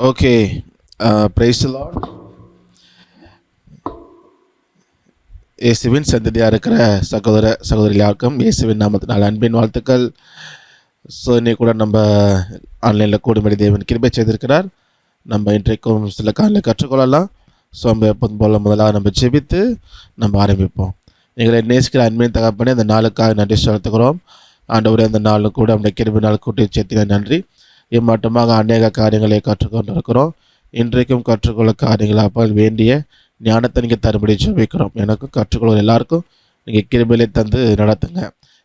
Okay. Praise the Lord. இயேசுவின் சந்ததியாக இருக்கிற சகோதர சகோதரி யாருக்கும் இயேசுவின் நாமத்தினால் அன்பின் வாழ்த்துக்கள். ஸோ இன்னைக்கு கூட நம்ம ஆன்லைனில் கூடும்படி தேவன் கிருபை செய்திருக்கிறார். நம்ம இன்றைக்கும் சில காலையில் கற்றுக்கொள்ளலாம். ஸோ நம்ம எப்போதும் போல முதலாக நம்ம ஜெபித்து நம்ம ஆரம்பிப்போம். எங்களை நேசிக்கிற அன்பின் தகப்பனே இந்த நாளுக்காக நன்றி செலுத்துகிறோம். ஆண்டவரே அந்த நாளும் கூட நம்முடைய கிருபை நாள் கூட்டி சேர்த்தின நன்றி. இம்மட்டமாக அநேக காரியங்களை கற்றுக்கொண்டிருக்கிறோம். இன்றைக்கும் கற்றுக்கொள்ள காரியங்களாக வேண்டிய ஞானத்தை நீங்கள் தரும்படி ஜெபிக்கிறோம். எனக்கும் கற்றுக்கொள்ள எல்லாருக்கும் நீங்கள் கிருபையிலே தந்து நடத்துங்க.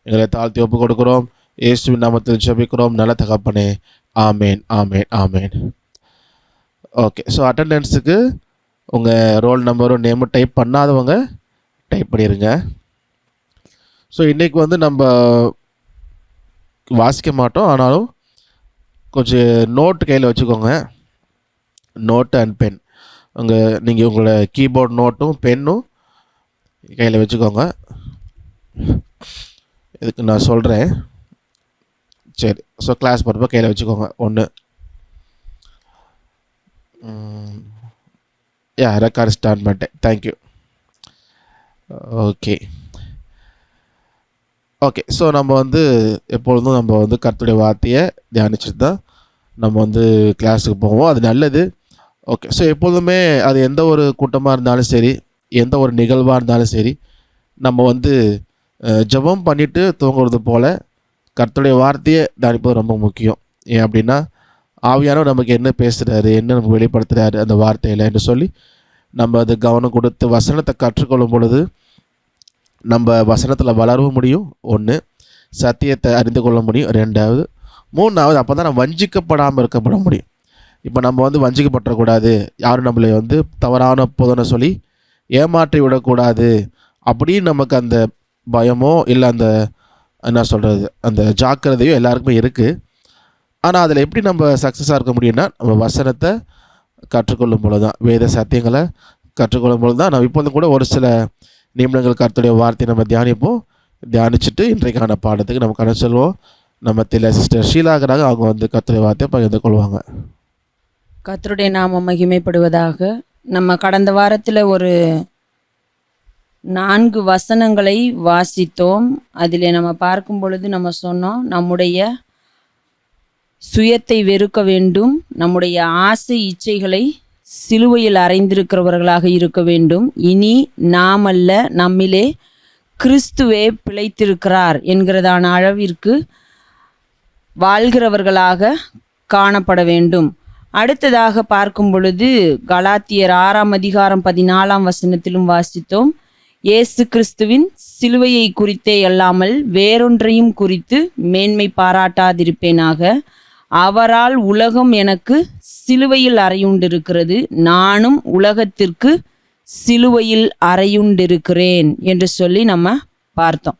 எங்களை தாழ்த்தி ஒப்பு கொடுக்குறோம். இயேசுவின் நாமத்தில் ஜெபிக்கிறோம் நல்ல தகப்பனே. ஆமேன் ஆமேன் ஆமேன். ஓகே. ஸோ அட்டெண்டன்ஸுக்கு உங்கள் ரோல் நம்பரும் நேமும் டைப் பண்ணாதவங்க டைப் பண்ணிடுங்க. ஸோ இன்றைக்கி நம்ம வாசிக்க மாட்டோம். ஆனாலும் கொஞ்சம் நோட்டு கையில் வச்சுக்கோங்க. நோட்டு அண்ட் பென் நீங்கள் உங்களோட கீபோர்ட் நோட்டும் பென்னும் கையில் வச்சுக்கோங்க. இதுக்கு நான் சொல்கிறேன். சரி. ஸோ கிளாஸ் போகிறப்ப கையில் வச்சுக்கோங்க. ஒன்று ரெக்கார்ட் ஸ்டார்ட் பண்ணிட்டேன். தேங்க்யூ. ஓகே. ஸோ நம்ம எப்பொழுதும் நம்ம கர்த்தருடைய வார்த்தையை தியானிச்சுட்டு தான் நம்ம கிளாஸுக்கு போவோம். அது நல்லது. ஓகே. ஸோ எப்போதுமே அது எந்த ஒரு கூட்டமாக இருந்தாலும் சரி, எந்த ஒரு நிகழ்வாக இருந்தாலும் சரி, நம்ம ஜெபம் பண்ணிவிட்டு தூங்குறது போல் கர்த்தருடைய வார்த்தையை தியானிப்பது ரொம்ப முக்கியம். ஏன் அப்படின்னா ஆவியானவர் நமக்கு என்ன பேசுகிறாரு, என்ன நமக்கு வெளிப்படுத்துகிறாரு அந்த வார்த்தையில் என்று சொல்லி நம்ம அது கவனம் கொடுத்து வசனத்தை கற்றுக்கொள்ளும் பொழுது நம்ம வசனத்தில் வளரவும் முடியும். ஒன்று, சத்தியத்தை அறிந்து கொள்ள முடியும். ரெண்டாவது, மூணாவது, அப்போ தான் நம்ம வஞ்சிக்கப்படாமல் இருக்கப்பட முடியும். இப்போ நம்ம வஞ்சிக்கப்படக்கூடாது, யாரும் நம்மளை தவறான போதனை சொல்லி ஏமாற்றி விடக்கூடாது அப்படின்னு நமக்கு அந்த பயமோ இல்லை அந்த என்ன சொல்கிறது அந்த ஜாக்கிரதையோ எல்லாருக்குமே இருக்குது. ஆனால் அதில் எப்படி நம்ம சக்ஸஸாக இருக்க முடியும்னா நம்ம வசனத்தை கற்றுக்கொள்ளும் பொழுது தான், வேத சத்தியங்களை கற்றுக்கொள்ளும் பொழுது தான். நம்ம இப்போதும் கூட ஒரு சில நிமிடங்கள் கர்த்தருடைய வார்த்தையை நம்ம தியானிப்போம். தியானிச்சுட்டு இன்றைக்கான பாடத்துக்கு நம்ம கடந்து செல்வோம். நம்ம சிஸ்டர் ஷீலாகராக அவங்க கர்த்தருடைய வார்த்தையை பகிர்ந்து கொள்வாங்க. கர்த்தருடைய நாமம் மகிமைப்படுவதாக. நம்ம கடந்த வாரத்தில் ஒரு 4 வசனங்களை வாசித்தோம். அதில் நம்ம பார்க்கும் பொழுது நம்ம சொன்னோம், நம்முடைய சுயத்தை வெறுக்க வேண்டும், நம்முடைய ஆசை இச்சைகளை சிலுவையில் அறைந்திருக்கிறவர்களாக இருக்க வேண்டும். இனி நாமல்ல, நம்மிலே கிறிஸ்துவே பிழைத்திருக்கிறார் என்கிறதான அளவிற்கு வாழ்கிறவர்களாக காணப்பட வேண்டும். அடுத்ததாக பார்க்கும் பொழுது கலாத்தியர் 6ஆம் அதிகாரம் 14ஆம் வசனத்திலும் வாசித்தோம், இயேசு கிறிஸ்துவின் சிலுவையை குறித்தே அல்லாமல் வேறொன்றையும் குறித்து மேன்மை பாராட்டாதிருப்பேனாக. அவரால் உலகம் எனக்கு சிலுவையில் அறையுண்டிருக்கிறது, நானும் உலகத்திற்கு சிலுவையில் அறையுண்டிருக்கிறேன் என்று சொல்லி நம்ம பார்த்தோம்.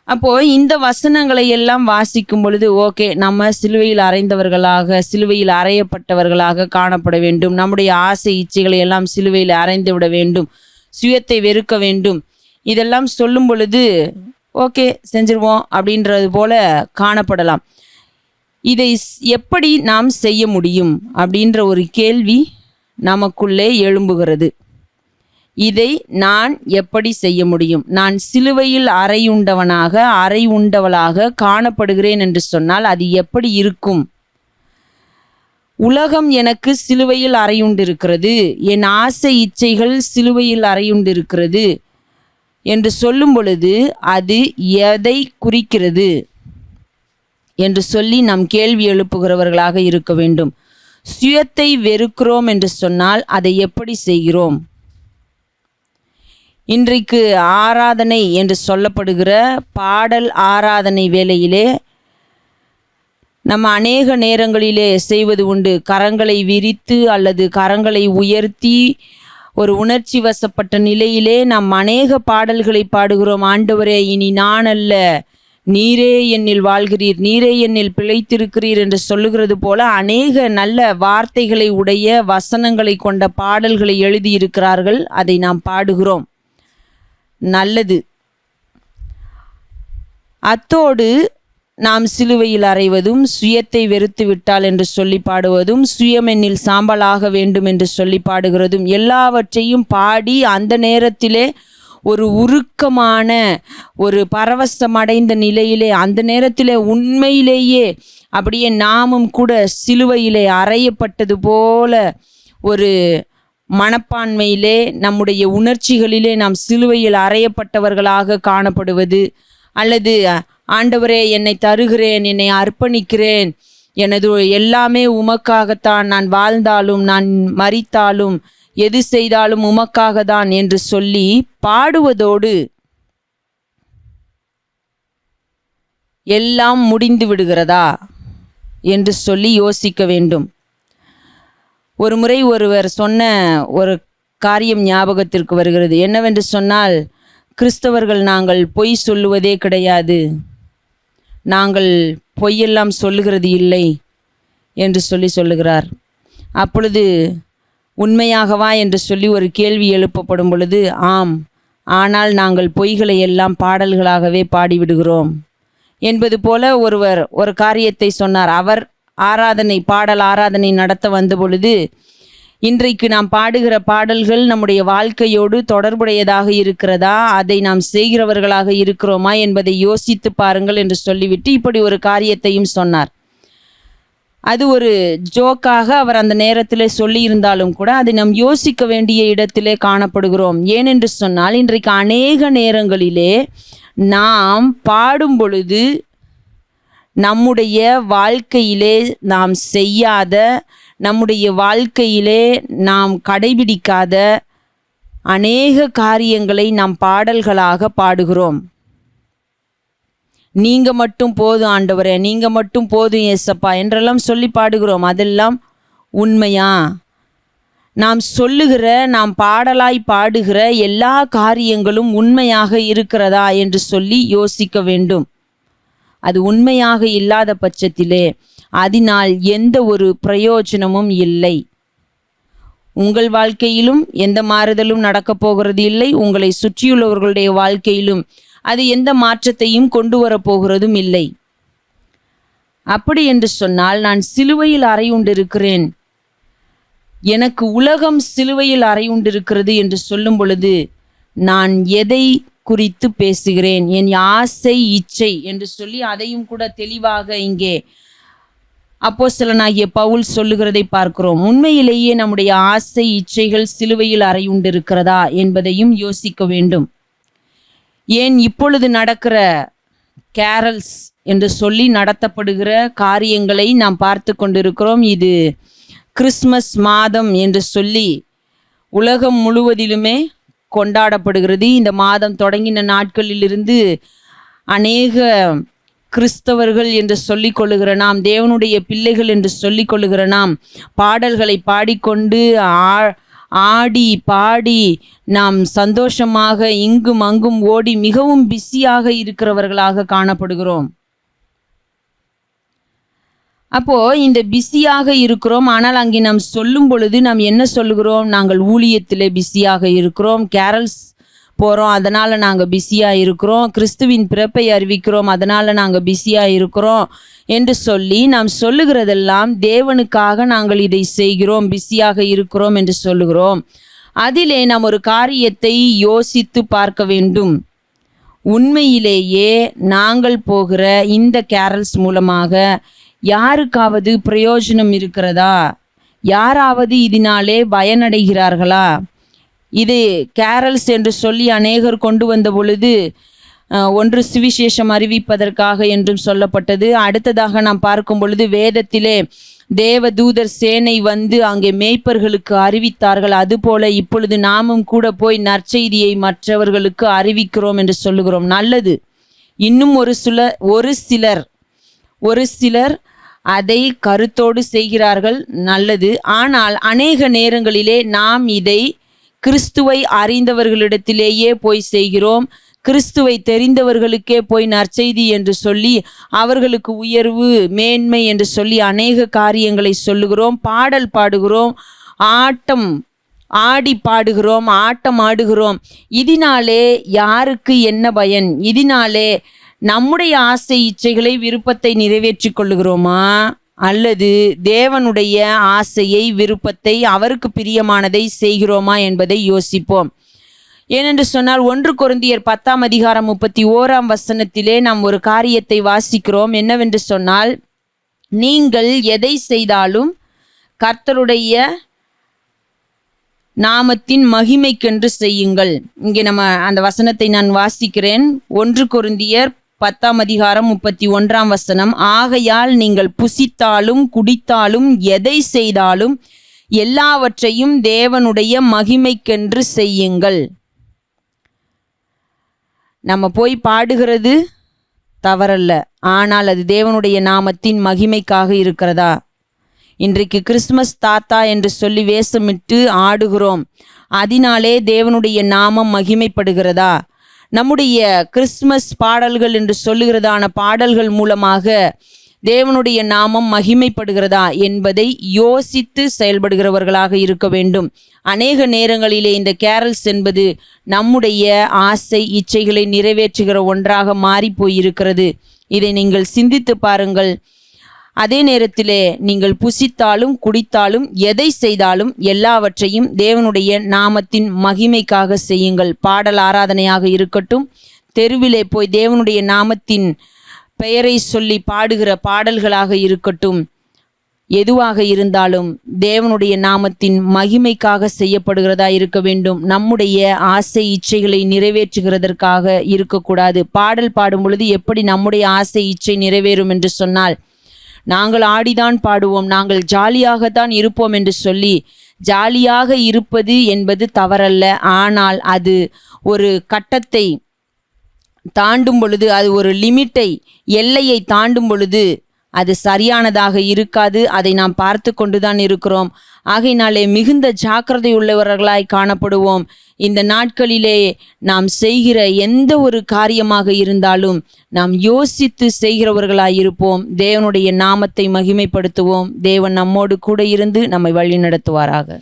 அப்போது இந்த வசனங்களை எல்லாம் வாசிக்கும் பொழுது ஓகே, நம்ம சிலுவையில் அறைந்தவர்களாக, சிலுவையில் அறையப்பட்டவர்களாக காணப்பட வேண்டும், நம்முடைய ஆசை இச்சைகளை எல்லாம் சிலுவையில் அறைந்து விட வேண்டும், சுயத்தை வெறுக்க வேண்டும், இதெல்லாம் சொல்லும் பொழுது ஓகே செஞ்சிருவோம் அப்படின்றது போல காணப்படலாம். இதை எப்படி நாம் செய்ய முடியும் அப்படின்ற ஒரு கேள்வி நமக்குள்ளே எழும்புகிறது. இதை நான் எப்படி செய்ய முடியும்? நான் சிலுவையில் அறை உண்டவளாக காணப்படுகிறேன் என்று சொன்னால் அது எப்படி இருக்கும்? உலகம் எனக்கு சிலுவையில் அறையுண்டிருக்கிறது, என் ஆசை இச்சைகள் சிலுவையில் அறையுண்டிருக்கிறது என்று சொல்லும் பொழுது அது எதை குறிக்கிறது என்று சொல்லி நாம் கேள்வி எழுப்புகிறவர்களாக இருக்க வேண்டும். சுயத்தை வெறுக்கிறோம் என்று சொன்னால் அதை எப்படி செய்கிறோம்? இன்றைக்கு ஆராதனை என்று சொல்லப்படுகிற பாடல் ஆராதனை வேளையிலே நம்ம அநேக நேரங்களிலே செய்வது உண்டு. கரங்களை விரித்து அல்லது கரங்களை உயர்த்தி ஒரு உணர்ச்சி வசப்பட்ட நிலையிலே நாம் அநேக பாடல்களை பாடுகிறோம். ஆண்டவரே, இனி நான் அல்ல, நீரே என்னில் வாழ்கிறீர், நீரே என்னில் பிழைத்திருக்கிறீர் என்று சொல்லுகிறது போல அநேக நல்ல வார்த்தைகளை உடைய வசனங்களை கொண்ட பாடல்களை எழுதியிருக்கிறார்கள். அதை நாம் பாடுகிறோம். நல்லது. அத்தோடு நாம் சிலுவையில் அறைவதும், சுயத்தை வெறுத்து விட்டால் என்று சொல்லி பாடுவதும், சுயமென்னில் சாம்பலாக வேண்டும் என்று சொல்லி பாடுகிறதும், எல்லாவற்றையும் பாடி அந்த நேரத்திலே ஒரு உருக்கமான ஒரு பரவசமடைந்த நிலையிலே, அந்த நேரத்திலே உண்மையிலேயே அப்படியே நாமும் கூட சிலுவையிலே அறையப்பட்டது போல ஒரு மனப்பான்மையிலே, நம்முடைய உணர்ச்சிகளிலே நாம் சிலுவையில் அறையப்பட்டவர்களாக காணப்படுவது, அல்லது ஆண்டவரே என்னை தருகிறேன், என்னை அர்ப்பணிக்கிறேன், எனது எல்லாமே உமக்காகத்தான், நான் வாழ்ந்தாலும் நான் மரித்தாலும் எது செய்தாலும் உமக்காக தான் என்று சொல்லி பாடுவதோடு எல்லாம் முடிந்து விடுகிறதா என்று சொல்லி யோசிக்க வேண்டும். ஒரு முறை ஒருவர் சொன்ன ஒரு காரியம் ஞாபகத்திற்கு வருகிறது. என்னவென்று சொன்னால், கிறிஸ்தவர்கள் நாங்கள் பொய் சொல்லுவதே கிடையாது, நாங்கள் பொய்யெல்லாம் சொல்லுகிறது இல்லை என்று சொல்லுகிறார். அப்பொழுது உண்மையாகவா என்று சொல்லி ஒரு கேள்வி எழுப்பப்படும் பொழுது, ஆம், ஆனால் நாங்கள் பொய்களை எல்லாம் பாடல்களாகவே பாடிவிடுகிறோம் என்பது போல ஒருவர் ஒரு காரியத்தை சொன்னார். அவர் பாடல் ஆராதனை நடத்த வந்த பொழுது, இன்றைக்கு நாம் பாடுகிற பாடல்கள் நம்முடைய வாழ்க்கையோடு தொடர்புடையதாக இருக்கிறதா, அதை நாம் செய்கிறவர்களாக இருக்கிறோமா என்பதை யோசித்து பாருங்கள் என்று சொல்லிவிட்டு இப்படி ஒரு காரியத்தையும் சொன்னார். அது ஒரு ஜோக்காக அவர் அந்த நேரத்திலே சொல்லியிருந்தாலும் கூட அதை நாம் யோசிக்க வேண்டிய இடத்திலே காணப்படுகிறோம். ஏனென்று சொன்னால், இன்றைக்கு அநேக நேரங்களிலே நாம் பாடும் பொழுது நம்முடைய வாழ்க்கையிலே நாம் செய்யாத, நம்முடைய வாழ்க்கையிலே நாம் கடைபிடிக்காத அநேக காரியங்களை நாம் பாடல்களாக பாடுகிறோம். நீங்க மட்டும் போதும் ஆண்டவரே, நீங்க மட்டும் போதும் ஏசப்பா என்றெல்லாம் சொல்லி பாடுகிறோம். அதெல்லாம் உண்மையா? நாம் சொல்லுகிற, நாம் பாடலாய் பாடுகிற எல்லா காரியங்களும் உண்மையாக இருக்கிறதா என்று சொல்லி யோசிக்க வேண்டும். அது உண்மையாக இல்லாத பட்சத்திலே அதனால் எந்த ஒரு பிரயோஜனமும் இல்லை. உங்கள் வாழ்க்கையிலும் எந்த மாறுதலும் நடக்கப் போகிறது இல்லை, உங்களை சுற்றியுள்ளவர்களுடைய வாழ்க்கையிலும் அது எந்த மாற்றத்தையும் கொண்டு வரப்போகிறதும் இல்லை. அப்படி என்று சொன்னால், நான் சிலுவையில் அறையுண்டிருக்கிறேன், எனக்கு உலகம் சிலுவையில் அறையுண்டிருக்கிறது என்று சொல்லும் பொழுது நான் எதை குறித்து பேசுகிறேன்? என் ஆசை, இச்சை என்று சொல்லி அதையும் கூட தெளிவாக இங்கே அப்போஸ்தலனாகிய பவுல் சொல்லுகிறதை பார்க்கிறோம். உண்மையிலேயே நம்முடைய ஆசை, இச்சைகள் சிலுவையில் அறையுண்டிருக்கிறதா என்பதையும் யோசிக்க வேண்டும். ஏன் இப்பொழுது நடக்கிற கேரல்ஸ் என்று சொல்லி நடத்தப்படுகிற காரியங்களை நாம் பார்த்து கொண்டிருக்கிறோம். இது கிறிஸ்மஸ் மாதம் என்று சொல்லி உலகம் முழுவதிலுமே கொண்டாடப்படுகிறது. இந்த மாதம் தொடங்கின நாட்களிலிருந்து அநேக கிறிஸ்தவர்கள் என்று சொல்லிக் கொள்ளுகிற நாம், தேவனுடைய பிள்ளைகள் என்று சொல்லிக் கொள்ளுகிற நாம், பாடல்களை பாடிக்கொண்டு ஆடி பாடி நாம் சந்தோஷமாக இங்கும் அங்கும் ஓடி மிகவும் பிஸியாக இருக்கிறவர்களாக காணப்படுகிறோம். அப்போ இந்த பிஸியாக இருக்கிறோம். ஆனால் அங்கே நாம் சொல்லும் பொழுது நாம் என்ன சொல்லுகிறோம்? நாங்கள் ஊழியத்திலே பிஸியாக இருக்கிறோம், கேரல்ஸ் போகிறோம் அதனால் நாங்கள் பிஸியாக இருக்கிறோம், கிறிஸ்துவின் பிறப்பை அறிவிக்கிறோம் அதனால் நாங்கள் பிஸியாக இருக்கிறோம் என்று சொல்லி நாம் சொல்லுகிறதெல்லாம் தேவனுக்காக நாங்கள் இதை செய்கிறோம், பிஸியாக இருக்கிறோம் என்று சொல்லுகிறோம். அதிலே நாம் ஒரு காரியத்தை யோசித்து பார்க்க வேண்டும். உண்மையிலேயே நாங்கள் போகிற இந்த கேரல்ஸ் மூலமாக யாருக்காவது பிரயோஜனம் இருக்கிறதா? யாராவது இதனாலே பயனடைகிறார்களா? இது கேரல்ஸ் என்று சொல்லி அநேகர் கொண்டு வந்த பொழுது ஒன்று சுவிசேஷம் அறிவிப்பதற்காக என்றும் சொல்லப்பட்டது. அடுத்ததாக நாம் பார்க்கும் பொழுது வேதத்திலே தேவதூதர் சேனை வந்து அங்கே மேய்ப்பர்களுக்கு அறிவித்தார்கள். அதுபோல இப்பொழுது நாமும் கூட போய் நற்செய்தியை மற்றவர்களுக்கு அறிவிக்கிறோம் என்று சொல்லுகிறோம். நல்லது. இன்னும் ஒரு சிலர் அதை கருத்தோடு செய்கிறார்கள், நல்லது. ஆனால் அநேக நேரங்களிலே நாம் இதை கிறிஸ்துவை அறிந்தவர்களிடத்திலேயே போய் செய்கிறோம். கிறிஸ்துவை தெரிந்தவர்களுக்கே போய் நற்செய்தி என்று சொல்லி அவர்களுக்கு உயர்வு, மேன்மை என்று சொல்லி அநேக காரியங்களை சொல்லுகிறோம். பாடல் பாடுகிறோம், ஆடி பாடுகிறோம், ஆட்டம் ஆடுகிறோம். இதனாலே யாருக்கு என்ன பயன்? இதனாலே நம்முடைய ஆசை இச்சைகளை விருப்பத்தை நிறைவேற்றிக் கொள்ளுகிறோமா, அல்லது தேவனுடைய ஆசையை விருப்பத்தை அவருக்கு பிரியமானதை செய்கிறோமா என்பதை யோசிப்போம். ஏனென்று சொன்னால் 1 கொரிந்தியர் 10:31 நாம் ஒரு காரியத்தை வாசிக்கிறோம். என்னவென்று சொன்னால், நீங்கள் எதை செய்தாலும் கர்த்தருடைய நாமத்தின் மகிமைக்கென்று செய்யுங்கள். இங்கே நம்ம அந்த வசனத்தை நான் வாசிக்கிறேன். 1 கொரிந்தியர் 10:31 ஆகையால் நீங்கள் புசித்தாலும் குடித்தாலும் எதை செய்தாலும் எல்லாவற்றையும் தேவனுடைய மகிமைக்கென்று செய்யுங்கள். நம்ம போய் பாடுகிறது தவறல்ல, ஆனால் அது தேவனுடைய நாமத்தின் மகிமைக்காக இருக்கிறதா? இன்றைக்கு கிறிஸ்துமஸ் தாத்தா என்று சொல்லி வேஷமிட்டு ஆடுகிறோம், அதனாலே தேவனுடைய நாமம் மகிமைப்படுகிறதா? நம்முடைய கிறிஸ்துமஸ் பாடல்கள் என்று சொல்லுகிறதான பாடல்கள் மூலமாக தேவனுடைய நாமம் மகிமைப்படுகிறதா என்பதை யோசித்து செயல்படுகிறவர்களாக இருக்க வேண்டும். அநேக நேரங்களிலே இந்த கேரல்ஸ் என்பது நம்முடைய ஆசை இச்சைகளை நிறைவேற்றுகிற ஒன்றாக மாறி போயிருக்கிறது. இதை நீங்கள் சிந்தித்து பாருங்கள். அதே நேரத்திலே நீங்கள் புசித்தாலும் குடித்தாலும் எதை செய்தாலும் எல்லாவற்றையும் தேவனுடைய நாமத்தின் மகிமைக்காக செய்யுங்கள். பாடல் ஆராதனையாக இருக்கட்டும், தெருவிலே போய் தேவனுடைய நாமத்தின் பெயரை சொல்லி பாடுகிற பாடல்களாக இருக்கட்டும், எதுவாக இருந்தாலும் தேவனுடைய நாமத்தின் மகிமைக்காக செய்யப்படுகிறதா இருக்க வேண்டும். நம்முடைய ஆசை இச்சைகளை நிறைவேற்றுகிறதற்காக இருக்கக்கூடாது. பாடல் பாடும் பொழுது எப்படி நம்முடைய ஆசை இச்சை நிறைவேறும் என்று சொன்னால், நாங்கள் ஆடிதான் பாடுவோம், நாங்கள் ஜாலியாகத்தான் இருப்போம் என்று சொல்லி, ஜாலியாக இருப்பது என்பது தவறல்ல. ஆனால் அது ஒரு கட்டத்தை தாண்டும் பொழுது, அது ஒரு லிமிட்டை எல்லையை தாண்டும் பொழுது அது சரியானதாக இருக்காது. அதை நாம் பார்த்து கொண்டுதான் இருக்கிறோம். ஆகையினாலே மிகுந்த ஜாக்கிரதை உள்ளவர்களாய் காணப்படுவோம். இந்த நாட்களிலே நாம் செய்கிற எந்த ஒரு காரியமாக இருந்தாலும் நாம் யோசித்து செய்கிறவர்களாய் இருப்போம். தேவனுடைய நாமத்தை மகிமைப்படுத்துவோம். தேவன் நம்மோடு கூட இருந்து நம்மை வழி நடத்துவாராக.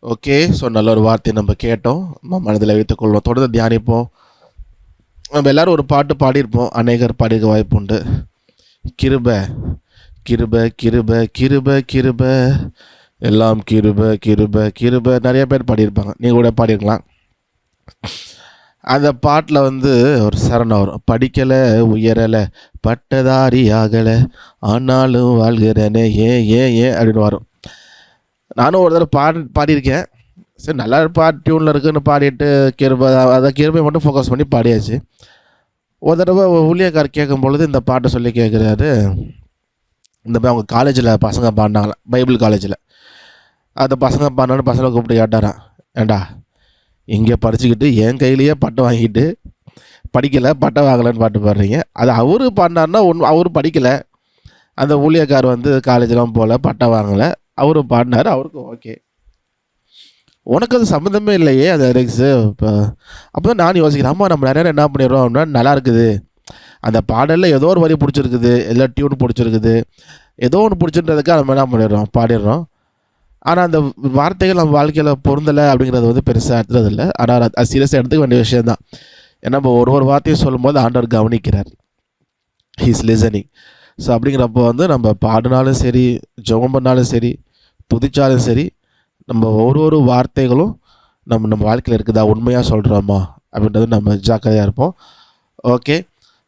ஓகே, ஸோ நல்ல ஒரு வார்த்தை நம்ம கேட்டோம், நம்ம மனதில் வைத்துக்கொள்வோம், தொடர்ந்து தியானிப்போம். நம்ம எல்லோரும் ஒரு பாட்டு பாடியிருப்போம், அநேகர் பாடிக்க வாய்ப்பு உண்டு. கிருப கிருப கிருப கிருப கிருப எல்லாம் கிருப கிருப கிருப, நிறைய பேர் பாடியிருப்பாங்க, நீங்கள் கூட பாடியிருக்கலாம். அந்த பாட்டில் ஒரு சரணம் வரும், படிக்கலை உயரலை பட்டதாரி ஆகலை ஆனாலும் வாழ்கிறேனே ஏன் ஏன் ஏன் அப்படின்னு வரும். நானும் ஒரு தடவை பாடியிருக்கேன். சரி, நல்லா டியூனில் இருக்குதுன்னு பாடிட்டு கிருபை, அதை கிருபை மட்டும் ஃபோக்கஸ் பண்ணி பாடியாச்சு. ஒரு தடவை ஊழியக்கார் கேட்கும் பொழுது இந்த பாட்டை சொல்லி கேட்குறாரு. இந்த மாதிரி அவங்க காலேஜில் பசங்க பாடினாங்களாம், பைபிள் காலேஜில். அந்த பசங்க பாடினாலும் பசங்களை கூப்பிட்டு கேட்டாரான், ஏண்டா இங்கே படிச்சுக்கிட்டு என் கையிலேயே பட்டம் வாங்கிட்டு படிக்கலை பட்டம் வாங்கலைன்னு பாட்டு பாடுறீங்க. அது அவரு பாடினார்னா அவரு படிக்கலை, அந்த ஊழியக்கார் காலேஜெலாம் போகல பட்டம் வாங்கலை, அவரு பாடினார், அவருக்கும் ஓகே. உனக்கு அது சம்மந்தமே இல்லையே அந்த லிரிக்ஸு. இப்போ அப்போ தான் நான் யோசிக்கிறேன், அம்மா நம்ம நிறைய என்ன பண்ணிடுறோம் அப்படின்னா, நல்லா இருக்குது அந்த பாடலில் ஏதோ ஒரு வரி பிடிச்சிருக்குது, எல்லா டியூன் பிடிச்சிருக்குது, ஏதோ ஒன்று பிடிச்சின்றதுக்காக நம்ம என்ன பண்ணிடுறோம், பாடிடுறோம். ஆனால் அந்த வார்த்தைகள் நம்ம வாழ்க்கையில் பொருந்தலை அப்படிங்கிறது பெருசாக எடுத்துறதில்லை. ஆனால் அது சீரியஸாக எடுத்துக்க வேண்டிய விஷயந்தான். ஏன்னா நம்ம ஒரு வார்த்தையும் சொல்லும்போது ஆண்டவர் கவனிக்கிறார், ஹீஸ் லிசனிங். ஸோ அப்படிங்கிறப்போ நம்ம பாடினாலும் சரி, ஜெபம் பண்ணாலும் சரி, துதிச்சாலும் சரி, நம்ம ஒரு வார்த்தைகளும் நம்ம வாழ்க்கையில் இருக்குதா, உண்மையாக சொல்கிறோமா அப்படின்றது நம்ம ஜாக்கிரதையாக இருப்போம். ஓகே,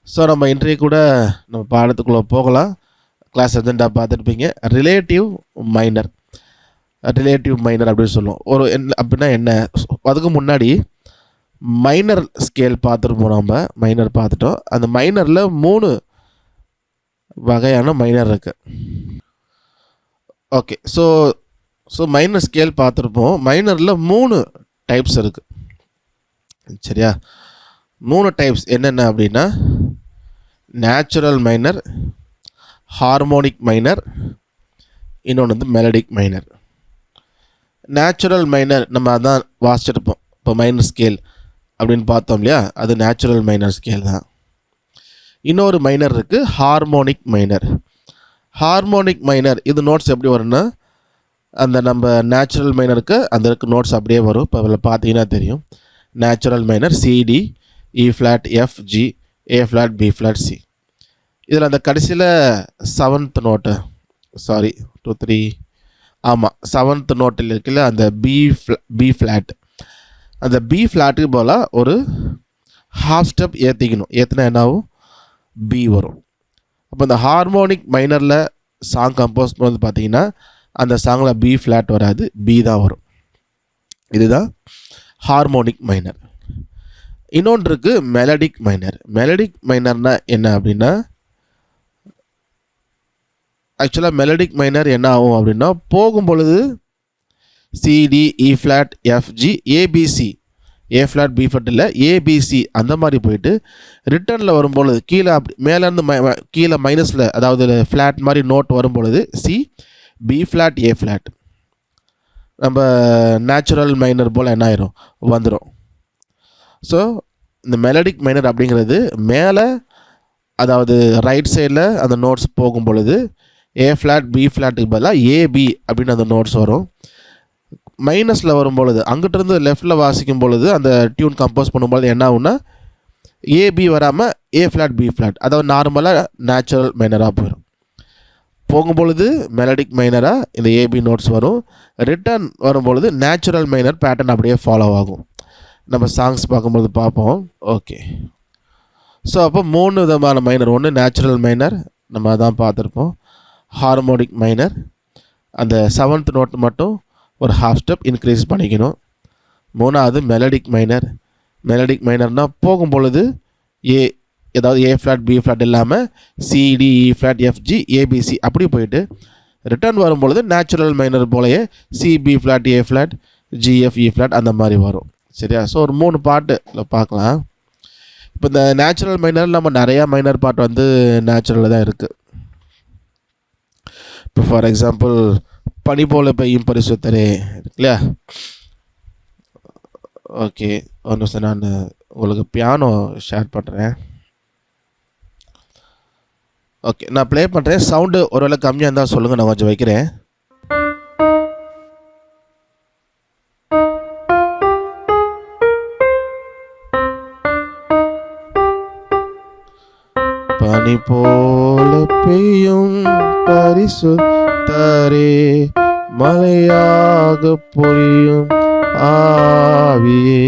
ஸோ நம்ம இன்றைக்கு கூட நம்ம பாடத்துக்குள்ளே போகலாம். கிளாஸ் அஜெண்டா பார்த்துருப்பீங்க. ரிலேட்டிவ் மைனர் அப்படின்னு சொல்லுவோம். அப்படின்னா என்ன, அதுக்கு முன்னாடி மைனர் ஸ்கேல் பார்த்துருப்போம். நம்ம மைனர் பார்த்துட்டோம். அந்த மைனரில் 3 வகையான மைனர் இருக்குது. ஓகே, ஸோ மைனர் ஸ்கேல் பார்த்துருப்போம். மைனரில் 3 டைப்ஸ் இருக்குது. சரியா, 3 டைப்ஸ் என்னென்ன அப்படின்னா, நேச்சுரல் மைனர், ஹார்மோனிக் மைனர், இன்னொன்று மெலடிக் மைனர். நேச்சுரல் மைனர் நம்ம அதான் வாசிச்சிருப்போம். இப்போ மைனர் ஸ்கேல் அப்படின்னு பார்த்தோம் இல்லையா, அது நேச்சுரல் மைனர் ஸ்கேல் தான். இன்னொரு மைனர் இருக்குது, ஹார்மோனிக் மைனர். ஹார்மோனிக் மைனர் இது நோட்ஸ் எப்படி வரும்னா, அந்த நம்ம நேச்சுரல் மைனருக்கு அந்த நோட்ஸ் அப்படியே வரும். இப்போ அதில் பார்த்தீங்கன்னா தெரியும், natural minor C D, E flat, F, G, A flat B flat C. இதில் அந்த கடைசியில் 7th நோட்டு, சாரி 2 3 ஆமாம் 7th நோட்டில் இருக்குல்ல அந்த பி ஃப்ளாட், அந்த பி ஃப்ளாட்டுக்கு போல் ஒரு ஹாஃப் ஸ்டெப் ஏற்றிக்கணும். ஏற்றினா என்ன ஆகும்? பி வரும். அப்போ இந்த ஹார்மோனிக் மைனரில் சாங் கம்போஸ் பண்ணுறது பார்த்தீங்கன்னா அந்த சாங்கில் பி ஃப்ளாட் வராது, பி தான் வரும். இதுதான் ஹார்மோனிக் மைனர். இன்னொன்று இருக்குது மெலடிக் மைனர். மெலடிக் மைனர்னால் என்ன அப்படின்னா, ஆக்சுவலாக மெலடிக் மைனர் என்ன ஆகும் அப்படின்னா, போகும் பொழுது C D E flat F G A B C, A flat B flat இல்லை ஏபிசி அந்த மாதிரி போயிட்டு ரிட்டர்னில் வரும்பொழுது கீழே அப்படி மேலேருந்து கீழே மைனஸில், அதாவது ஃப்ளாட் மாதிரி நோட் வரும்பொழுது C B flat A flat, நம்ம நேச்சுரல் மைனர் போல் என்ன ஆயிரும்? வந்துடும். ஸோ இந்த மெலடிக் மைனர் அப்படிங்கிறது மேலே, அதாவது ரைட் சைடில் அந்த நோட்ஸ் போகும் பொழுது ஏ ஃப்ளாட் பி ஃப்ளாட்டுக்கு பதிலாக ஏபி அப்படின்னு அந்த நோட்ஸ் வரும். மைனஸில் வரும்பொழுது அங்கிட்டிருந்து லெஃப்டில் வாசிக்கும் பொழுது அந்த டியூன் கம்போஸ் பண்ணும்பொழுது என்ன ஆகுன்னா ஏபி வராமல் ஏ ஃப்ளாட் பி ஃப்ளாட், அதாவது நார்மலாக நேச்சுரல் மைனராக போயிடும். போகும்பொழுது மெலடிக் மைனராக இந்த ஏபி நோட்ஸ் வரும். ரிட்டர்ன் வரும்பொழுது நேச்சுரல் மைனர் பேட்டர்ன் அப்படியே ஃபாலோ ஆகும். நம்ம சாங்ஸ் பார்க்கும்போது பார்ப்போம். ஓகே, ஸோ அப்போ 3 விதமான மைனர். ஒன்று நேச்சுரல் மைனர், நம்ம அதான் பார்த்துருப்போம். ஹார்மோனிக் மைனர், அந்த 7th நோட் மட்டும் ஒரு ஹாஃப் ஸ்டெப் இன்க்ரீஸ் பண்ணிக்கணும். 3வது மெலடிக் மைனர். மெலடிக் மைனர்னால் போகும்பொழுது ஏதாவது ஏ ஃப்ளாட் பி ஃப்ளாட் இல்லாமல் C D E flat F G A B C அப்படி போயிட்டு ரிட்டர்ன் வரும்பொழுது நேச்சுரல் மைனர் போலயே C B flat A flat G F E flat அந்த மாதிரி வரும். சரியா? ஸோ ஒரு 3 பாட்டில் பார்க்கலாம். இப்போ இந்த நேச்சுரல் மைனர் நம்ம நிறையா மைனர் பாட்டு வந்து நேச்சுரலில் தான் இருக்குது. இப்போ ஃபார் எக்ஸாம்பிள் பனி போல பெய்யும் பரிசுத்தரே இருக்கு இல்லையா? ஓகே, ஒரு நிமிஷம் நான் உங்களுக்கு பியானோ ஷேர் பண்ணுறேன். ஓகே, நான் ப்ளே பண்ணுறேன். சவுண்டு ஒருவேளை கம்மியாக இருந்தால் சொல்லுங்கள், நான் கொஞ்சம் வைக்கிறேன். பனி போல பெய்யும் பரிசுத்தரே, மலையாக பொழியும் ஆவியே,